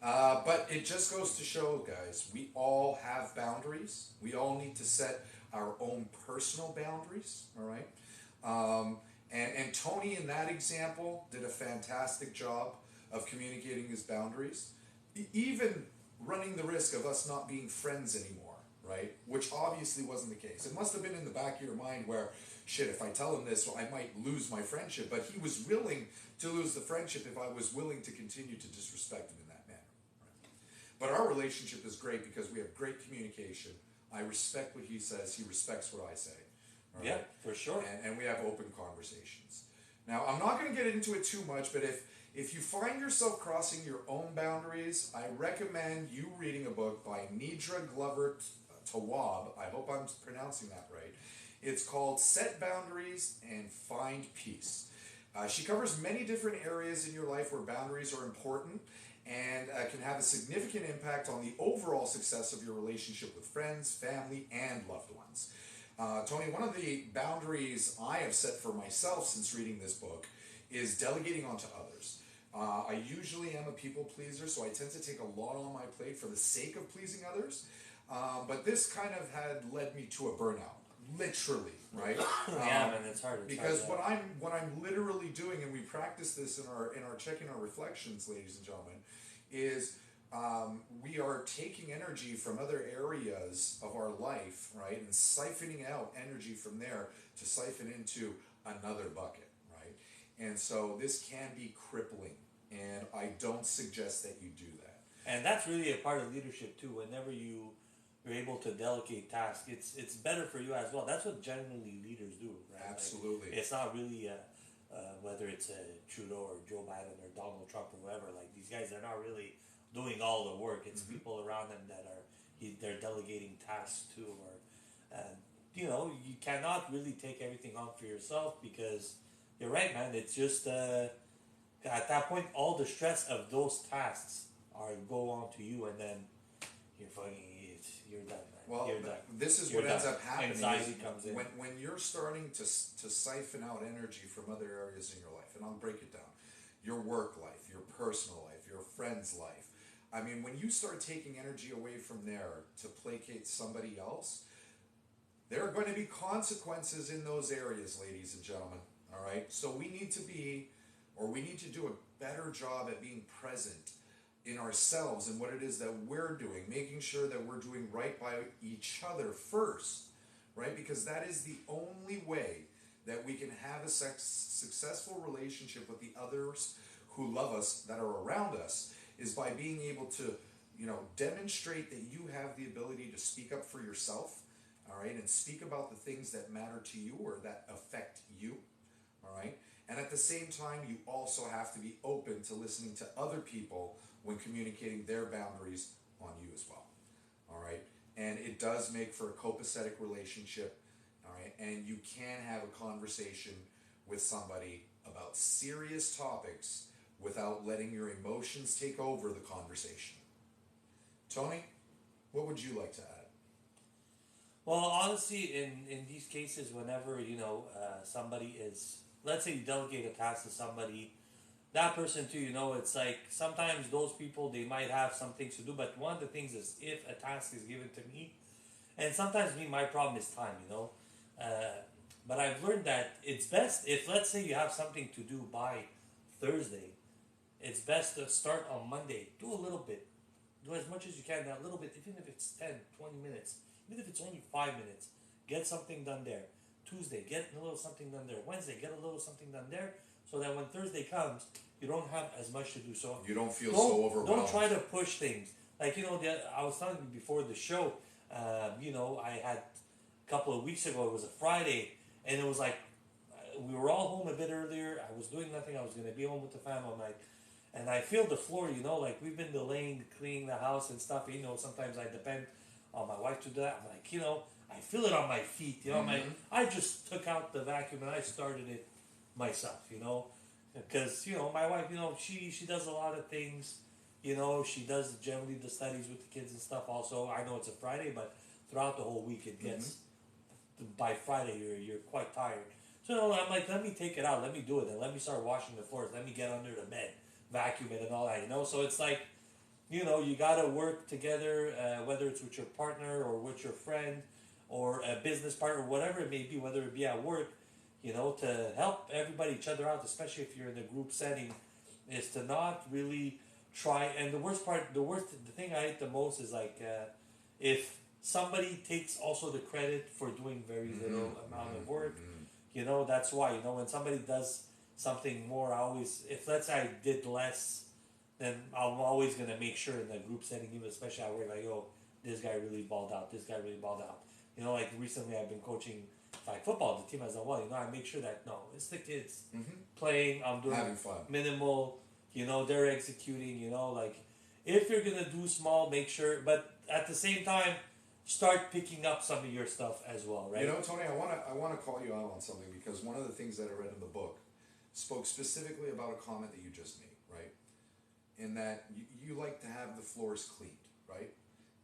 But it just goes to show, guys, we all have boundaries. We all need to set our own personal boundaries, all right? And Tony, in that example, did a fantastic job of communicating his boundaries, even running the risk of us not being friends anymore, right? Which obviously wasn't the case. It must have been in the back of your mind where, shit, if I tell him this, well, I might lose my friendship. But he was willing to lose the friendship if I was willing to continue to disrespect him in that manner. Right? But our relationship is great because we have great communication. I respect what he says. He respects what I say. All Yeah, right? for sure. And we have open conversations. Now, I'm not going to get into it too much, but if you find yourself crossing your own boundaries, I recommend you reading a book by Nidra Glover Tawwab. I hope I'm pronouncing that right. It's called Set Boundaries and Find Peace. She covers many different areas in your life where boundaries are important and can have a significant impact on the overall success of your relationship with friends, family, and loved ones. Tony, one of the boundaries I have set for myself since reading this book is delegating onto others. I usually am a people pleaser, so I tend to take a lot on my plate for the sake of pleasing others. But this kind of had led me to a burnout, literally, right? Yeah, man, it's hard. Because what I'm literally doing, and we practice this in our checking our reflections, ladies and gentlemen, is we are taking energy from other areas of our life, right, and siphoning out energy from there to siphon into another bucket, right? And so this can be crippling, and I don't suggest that you do that. And that's really a part of leadership too. Whenever you're able to delegate tasks, it's better for you as well. That's what generally leaders do, right? Absolutely. Like, it's not really whether it's Trudeau or Joe Biden or Donald Trump or whoever. Like these guys, they're not really doing all the work. It's people around them that they're delegating tasks to, or you cannot really take everything on for yourself because you're right, man. It's just at that point, all the stress of those tasks go on to you, and then you're done, man. Well, you're done. this is You're what ends done. up happening. Anxiety is comes in. when you're starting to siphon out energy from other areas in your life, and I'll break it down: your work life, your personal life, your friend's life. I mean, when you start taking energy away from there to placate somebody else, there are going to be consequences in those areas, ladies and gentlemen. All right, so we need to do a better job at being present in ourselves and what it is that we're doing, making sure that we're doing right by each other first, right? Because that is the only way that we can have a successful relationship with the others who love us, that are around us, is by being able to, demonstrate that you have the ability to speak up for yourself, all right, and speak about the things that matter to you or that affect you, all right? And at the same time, you also have to be open to listening to other people when communicating their boundaries on you as well, all right? And it does make for a copacetic relationship, all right? And you can have a conversation with somebody about serious topics without letting your emotions take over the conversation. Tony, what would you like to add? Well, honestly, in these cases, whenever somebody is, let's say you delegate a task to somebody, that person too, it's like sometimes those people, they might have some things to do, but one of the things is if a task is given to me, and sometimes my problem is time, but I've learned that it's best if, let's say you have something to do by Thursday, it's best to start on Monday. Do a little bit. Do as much as you can, a little bit, even if it's 10, 20 minutes, even if it's only 5 minutes. Get something done there. Tuesday, get a little something done there. Wednesday, get a little something done there, so that when Thursday comes, you don't have as much to do. So you don't feel so overwhelmed. Don't try to push things. Like, I was telling you before the show, I had a couple of weeks ago, it was a Friday, and it was like, we were all home a bit earlier. I was doing nothing. I was going to be home with the family. I'm like, and I feel the floor, like we've been delaying cleaning the house and stuff. Sometimes I depend on my wife to do that. I'm like, I feel it on my feet. I'm like, I just took out the vacuum and I started it. myself, you know, because you know my wife, you know, she does a lot of things, you know, she does generally the studies with the kids and stuff. Also, I know it's a Friday, but throughout the whole week it gets by Friday you're quite tired. So I'm like, let me take it out, let me do it, and let me start washing the floors, let me get under the bed, vacuum it and all that, you know. So it's like, you know, you gotta work together, whether it's with your partner or with your friend or a business partner, whatever it may be, whether it be at work, you know, to help everybody each other out, especially if you're in a group setting, is to not really try. And the thing I hate the most is like if somebody takes also the credit for doing very little amount of work, you know, that's why, you know, when somebody does something more, I always, if let's say I did less, then I'm always gonna make sure in the group setting, even especially at work, like, oh, this guy really balled out, this guy really balled out. You know, like recently I've been coaching flag football, the team has done well, you know, I make sure that, no, it's the kids playing, I'm doing Having fun. minimal, you know, they're executing, you know, like, if you're gonna do small, make sure, but at the same time, start picking up some of your stuff as well, right? You know, Tony, I wanna call you out on something, because one of the things that I read in the book spoke specifically about a comment that you just made, right? In that you like to have the floors cleaned, right?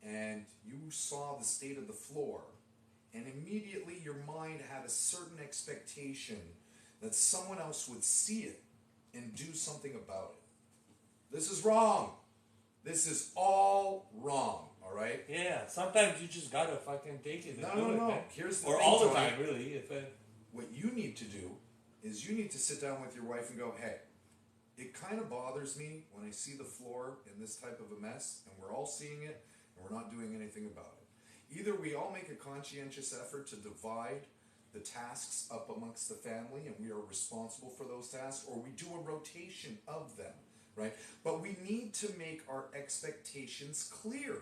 And you saw the state of the floor, and immediately your mind had a certain expectation that someone else would see it and do something about it. This is wrong. This is all wrong, all right? Yeah, sometimes you just gotta fucking take it and do it, No. man. Here's the or thing, all the Tony. time, really. What you need to do is you need to sit down with your wife and go, hey, it kind of bothers me when I see the floor in this type of a mess, and we're all seeing it, and we're not doing anything about it. Either we all make a conscientious effort to divide the tasks up amongst the family, and we are responsible for those tasks, or we do a rotation of them, right? But we need to make our expectations clear.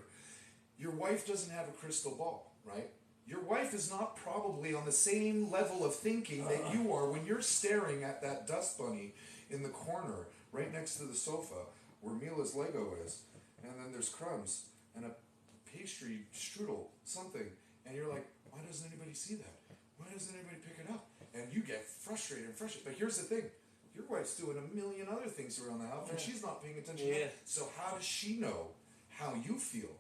Your wife doesn't have a crystal ball, right? Your wife is not probably on the same level of thinking that you are when you're staring at that dust bunny in the corner right next to the sofa where Mila's Lego is, and then there's crumbs and a pastry strudel, something, and you're like, why doesn't anybody see that? Why doesn't anybody pick it up? And you get frustrated. But here's the thing. Your wife's doing a million other things around the house, and she's not paying attention to it. So how does she know how you feel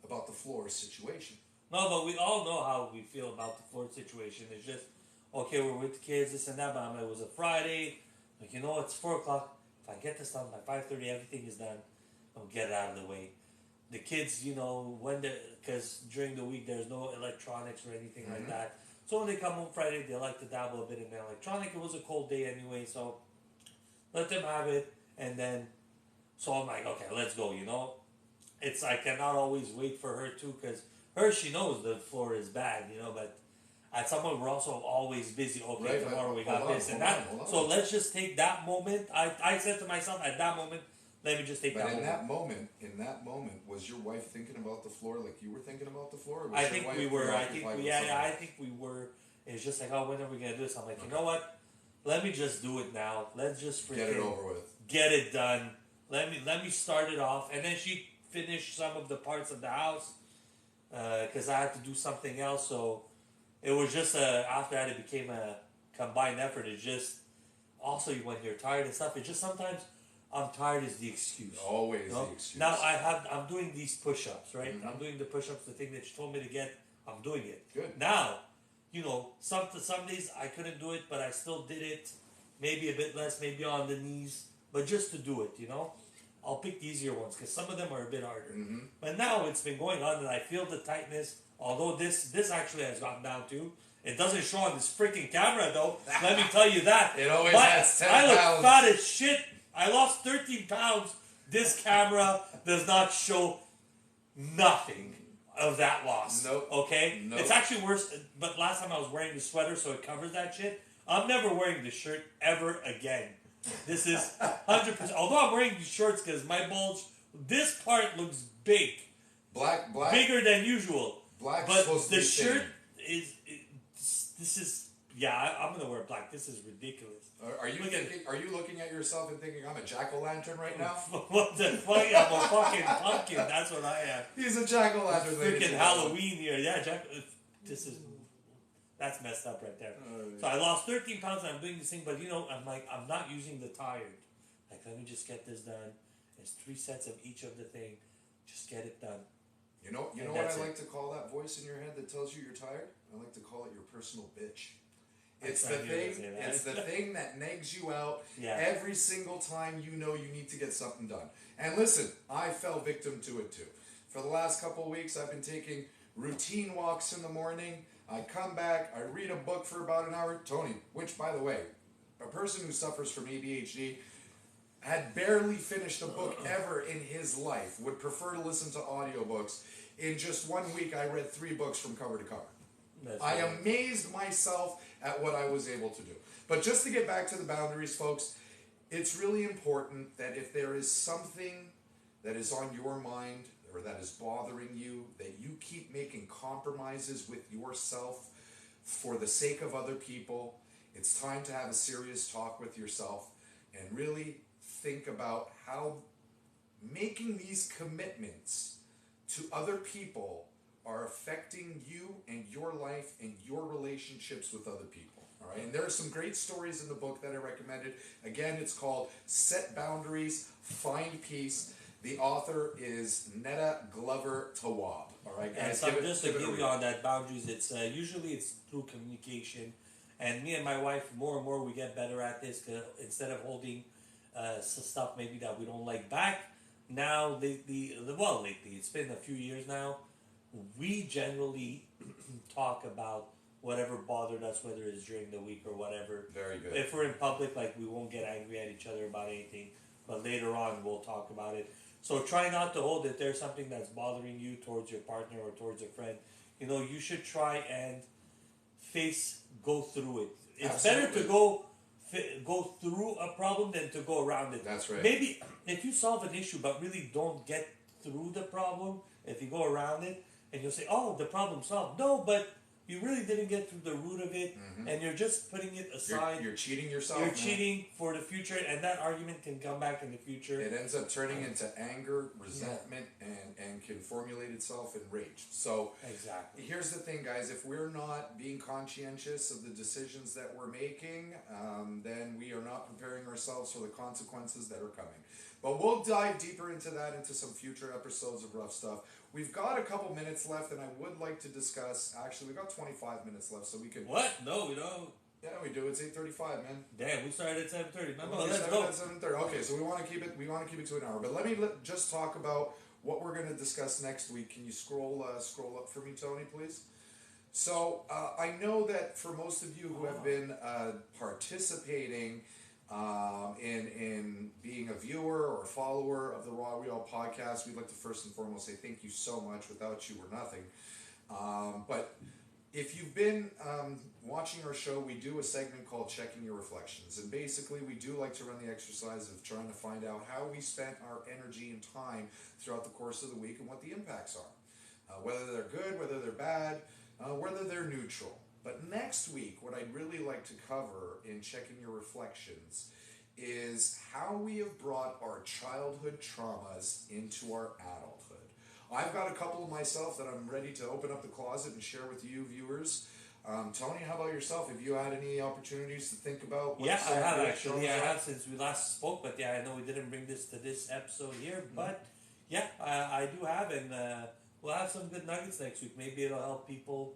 about the floor situation? No, but we all know how we feel about the floor situation. It's just, okay, we're with the kids, this and that, but it was a Friday. Like, you know, it's 4 o'clock. If I get this done by 5:30, everything is done. I'll get it out of the way. The kids, you know, because during the week there's no electronics or anything like that. So when they come home Friday, they like to dabble a bit in their electronic. It was a cold day anyway, so let them have it. And then, so I'm like, okay, let's go, you know. I cannot always wait for her too, because she knows the floor is bad, you know, but at some point we're also always busy. Okay, Right, tomorrow we got hold on, this and hold that. on, hold on. So let's just take that moment. I said to myself at that moment, let me just take But that in moment. that moment, was your wife thinking about the floor like you were thinking about the floor? Or was I your think wife we were. I think preoccupied we, with something I else? think we were. It's just like, oh, when are we gonna do this? I'm like, you know what? Let me just do it now. Let's just Get it freaking over with. get it done. Let me start it off, and then she finished some of the parts of the house because I had to do something else. So it was just after that it became a combined effort. It's just also when you're tired and stuff. It's just sometimes I'm tired is the excuse. Always You know? the excuse. Now I'm doing these push-ups, right? I'm doing the push-ups, the thing that she told me to get. I'm doing it. Good. Now, you know, some days I couldn't do it, but I still did it. Maybe a bit less, maybe on the knees, but just to do it, you know. I'll pick the easier ones because some of them are a bit harder. But now it's been going on, and I feel the tightness. Although this actually has gotten down too. It doesn't show on this freaking camera though. Let me tell you that. It always But has 10 I look pounds. fat as shit. I lost 13 pounds. This camera does not show nothing of that loss. Nope. Okay? Nope. It's actually worse. But last time I was wearing the sweater, so it covers that shit. I'm never wearing the shirt ever again. This is 100%. Although I'm wearing these shorts because my bulge, this part looks big. Black. Bigger than usual. Black's But supposed to the be shirt thin. this is, yeah, I'm going to wear black. This is ridiculous. Are you looking at yourself and thinking, I'm a jack-o'-lantern right now? What the fuck? I'm a fucking pumpkin. That's what I am. He's a jack-o'-lantern, ladies Freaking and gentlemen. Halloween here. Yeah, Jack. This is That's messed up right there. Oh, So I lost 13 pounds and I'm doing this thing, but I'm like, I'm not using the tired. Like, let me just get this done. There's 3 sets of each of the thing. Just get it done. You know And what I that's like it. to call that voice in your head that tells you you're tired? I like to call it your personal bitch. I It's thought the you were gonna thing. say that. It's the thing that nags you out Yeah. every single time you know you need to get something done. And listen, I fell victim to it too. For the last couple of weeks, I've been taking routine walks in the morning. I come back, I read a book for about an hour. Tony, which by the way, a person who suffers from ADHD had barely finished a book ever in his life, would prefer to listen to audiobooks. In just 1 week, I read 3 books from cover to cover. That's I right. amazed myself at what I was able to do. But just to get back to the boundaries, folks, it's really important that if there is something that is on your mind or that is bothering you, that you keep making compromises with yourself for the sake of other people. It's time to have a serious talk with yourself and really think about how making these commitments to other people are affecting you and your life and your relationships with other people. All right, and there are some great stories in the book that I recommended. Again, it's called Set Boundaries, Find Peace. The author is Netta Glover Tawwab. All right, And guys, so give it, just to give it a give read. you on that boundaries, it's usually it's through communication, and me and my wife more and more we get better at this. 'Cause instead of holding stuff maybe that we don't like back, now lately it's been a few years now. We generally talk about whatever bothered us, whether it's during the week or whatever. Very good. If we're in public, like we won't get angry at each other about anything, but later on we'll talk about it. So try not to hold if there's something that's bothering you towards your partner or towards a friend. You should try and go through it. It's better Absolutely. to go through a problem than to go around it. That's right. Maybe if you solve an issue but really don't get through the problem, if you go around it and you'll say, "Oh, the problem solved." No, but you really didn't get through the root of it, and you're just putting it aside. You're cheating yourself. You're man. cheating for the future, and that argument can come back in the future. It ends up turning into anger, resentment, and can formulate itself in rage. So Exactly. here's the thing, guys. If we're not being conscientious of the decisions that we're making, then we are not preparing ourselves for the consequences that are coming. But we'll dive deeper into that into some future episodes of Rough Stuff. We've got a couple minutes left, and I would like to discuss. Actually, we've got 25 minutes left, so we can. What? No, we don't. Yeah, we do. It's 8:35, man. Damn, we started at 7:30. No, Well, let's seven go. at 7:30. Okay, so we want to keep it. We want to keep it to an hour. But let me just talk about what we're going to discuss next week. Can you scroll up for me, Tony, please? So I know that for most of you who have been participating in being a viewer or follower of the Raw Real podcast, we'd like to first and foremost say thank you so much. Without you, we're nothing. But if you've been watching our show, we do a segment called Checking Your Reflections. And basically, we do like to run the exercise of trying to find out how we spent our energy and time throughout the course of the week and what the impacts are. Whether they're good, whether they're bad, whether they're neutral. But next week, what I'd really like to cover in Checking Your Reflections is how we have brought our childhood traumas into our adulthood. I've got a couple of myself that I'm ready to open up the closet and share with you, viewers. Tony, how about yourself? Have you had any opportunities to think about what Yeah, I some of have your actually. I traumas are? have since we last spoke, but yeah, I know we didn't bring this to this episode here, but yeah, I do have, and we'll have some good nuggets next week. Maybe it'll help people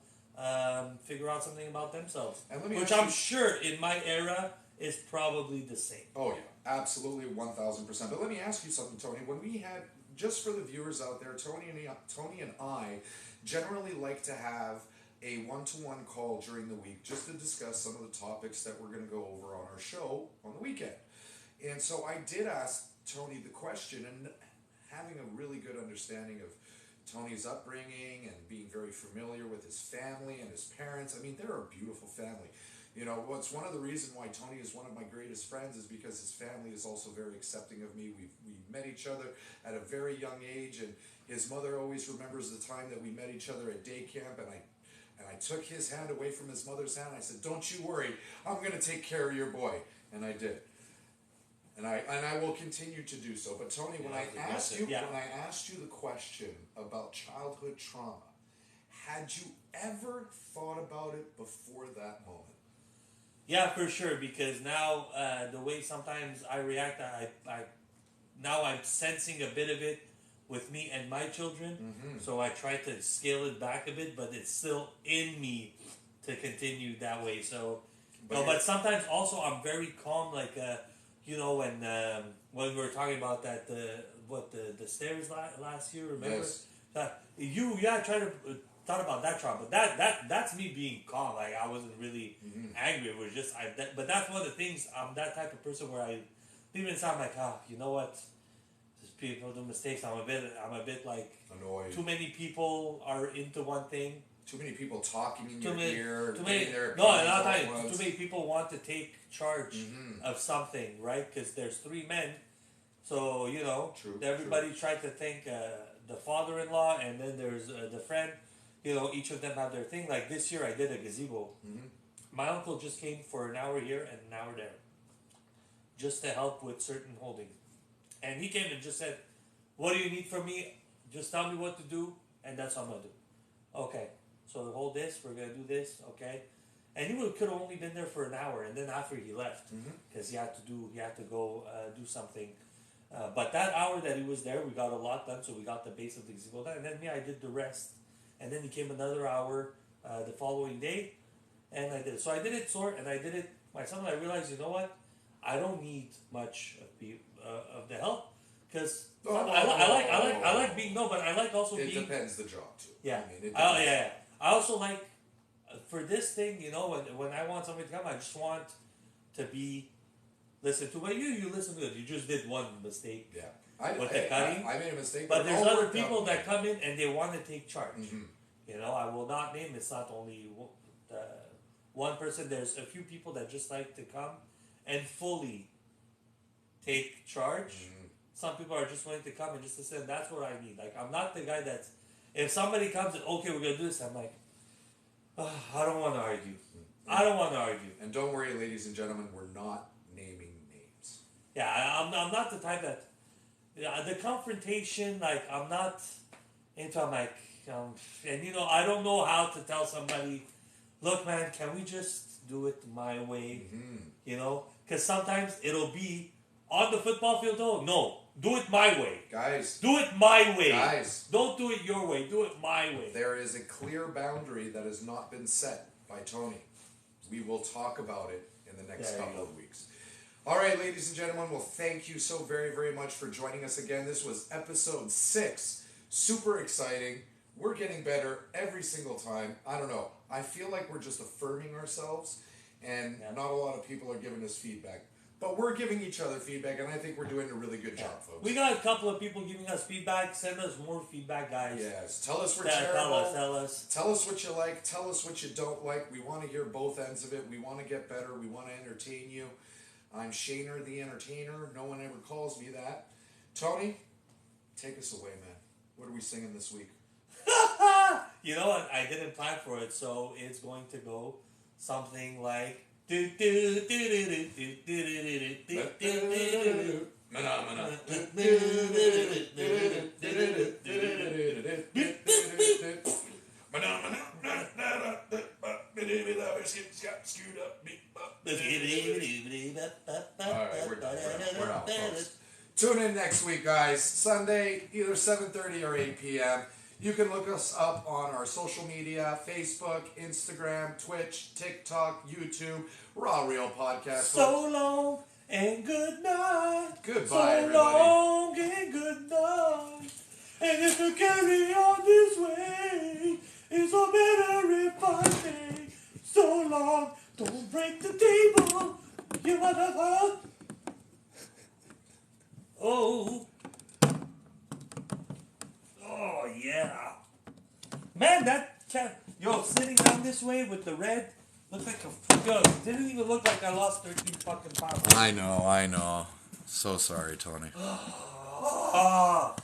figure out something about themselves, And let me which ask I'm you- sure in my era is probably the same. Oh yeah, absolutely, 1,000%. But let me ask you something, Tony. When we had, just for the viewers out there, Tony and I generally like to have a one-to-one call during the week just to discuss some of the topics that we're going to go over on our show on the weekend. And so I did ask Tony the question, and having a really good understanding of Tony's upbringing and being very familiar with his family and his parents. I mean, they're a beautiful family. You know, what's one of the reasons why Tony is one of my greatest friends is because his family is also very accepting of me. We met each other at a very young age, and his mother always remembers the time that we met each other at day camp, and I took his hand away from his mother's hand. I said, "Don't you worry, I'm going to take care of your boy," and I did. And I will continue to do so. But Tony, when I asked you the question about childhood trauma, Had you ever thought about it before that moment? Yeah, for sure. Because now the way sometimes I react, now I'm sensing a bit of it with me and my children. Mm-hmm. So I try to scale it back a bit, but it's still in me to continue that way. So, but sometimes also I'm very calm. Like when we were talking about that the stairs last year. Remember? Yes. I tried to. Thought about that trauma, but that's me being calm. Like I wasn't really angry. It was just but that's one of the things. I'm that type of person where I deep inside I'm like, you know what? Just people do mistakes. I'm a bit like annoyed. Too many people are into one thing. Too many people talking in Too your many, ear. too many. Their No, opinions not all at that. once. Too many people want to take charge of something, right? Because there's 3 men, so True, everybody tried to think the father-in-law, and then there's the friend. Each of them have their thing. Like this year, I did a gazebo. Mm-hmm. My uncle just came for an hour here and an hour there, just to help with certain holding. And he came and just said, "What do you need from me? Just tell me what to do, and that's what I'm gonna do." Okay, so hold this. We're gonna do this. Okay, and he could have only been there for an hour, and then after he left because he had to go do something. But that hour that he was there, we got a lot done. So we got the base of the gazebo done, and then I did the rest. And then he came another hour the following day, and I did it. So I did it and I did it myself. And I realized, you know what? I don't need much of the help because I like being but I like also It being. depends the job too. Yeah. I mean, Yeah. I also like for this thing, when I want somebody to come, I just want to be listened to. But you listen to it. You just did one mistake. Yeah. The cutting. I made a mistake. But there's all other worked out. people that come in and they want to take charge. Mm-hmm. I will not name. It's not only one person. There's a few people that just like to come and fully take charge. Some people are just willing to come and just to say, that's what I need. Like, I'm not the guy that's, if somebody comes and, okay, we're going to do this, I'm like, I don't want to argue. I don't want to argue. And don't worry, ladies and gentlemen, we're not naming names. Yeah, I'm not the type that, the confrontation, like, I'm not into, I'm like, and I don't know how to tell somebody, look, man, can we just do it my way? Because sometimes it'll be on the football field. No, do it my way. Guys. Do it my way. Guys. Don't do it your way. Do it my way. There is a clear boundary that has not been set by Tony. We will talk about it in the next couple of weeks. All right, ladies and gentlemen, well, thank you so very, very much for joining us again. This was episode 6. Super exciting. We're getting better every single time. I don't know. I feel like we're just affirming ourselves, and not a lot of people are giving us feedback. But we're giving each other feedback, and I think we're doing a really good job, folks. We got a couple of people giving us feedback. Send us more feedback, guys. Yes. Tell us we're terrible. Tell us. Tell us what you like. Tell us what you don't like. We want to hear both ends of it. We want to get better. We want to entertain you. I'm Shaner the Entertainer. No one ever calls me that. Tony, take us away, man. What are we singing this week? You know what? I didn't plan for it, so it's going to go something like. Manamana. Alright, we're done. We're out, folks. Tune in next week, guys. Sunday, either 7:30 or 8 p.m. You can look us up on our social media, Facebook, Instagram, Twitch, TikTok, YouTube. Raw Real Podcast. So long and good night. Goodbye, so everybody. long and good night. And if you carry on this way, it's all better if I stay. So long, don't break the table. You motherfucker. Oh. Oh, yeah. Man, that cat, sitting down this way with the red, looked like a, didn't even look like I lost 13 fucking pounds. I know. So sorry, Tony. Ah.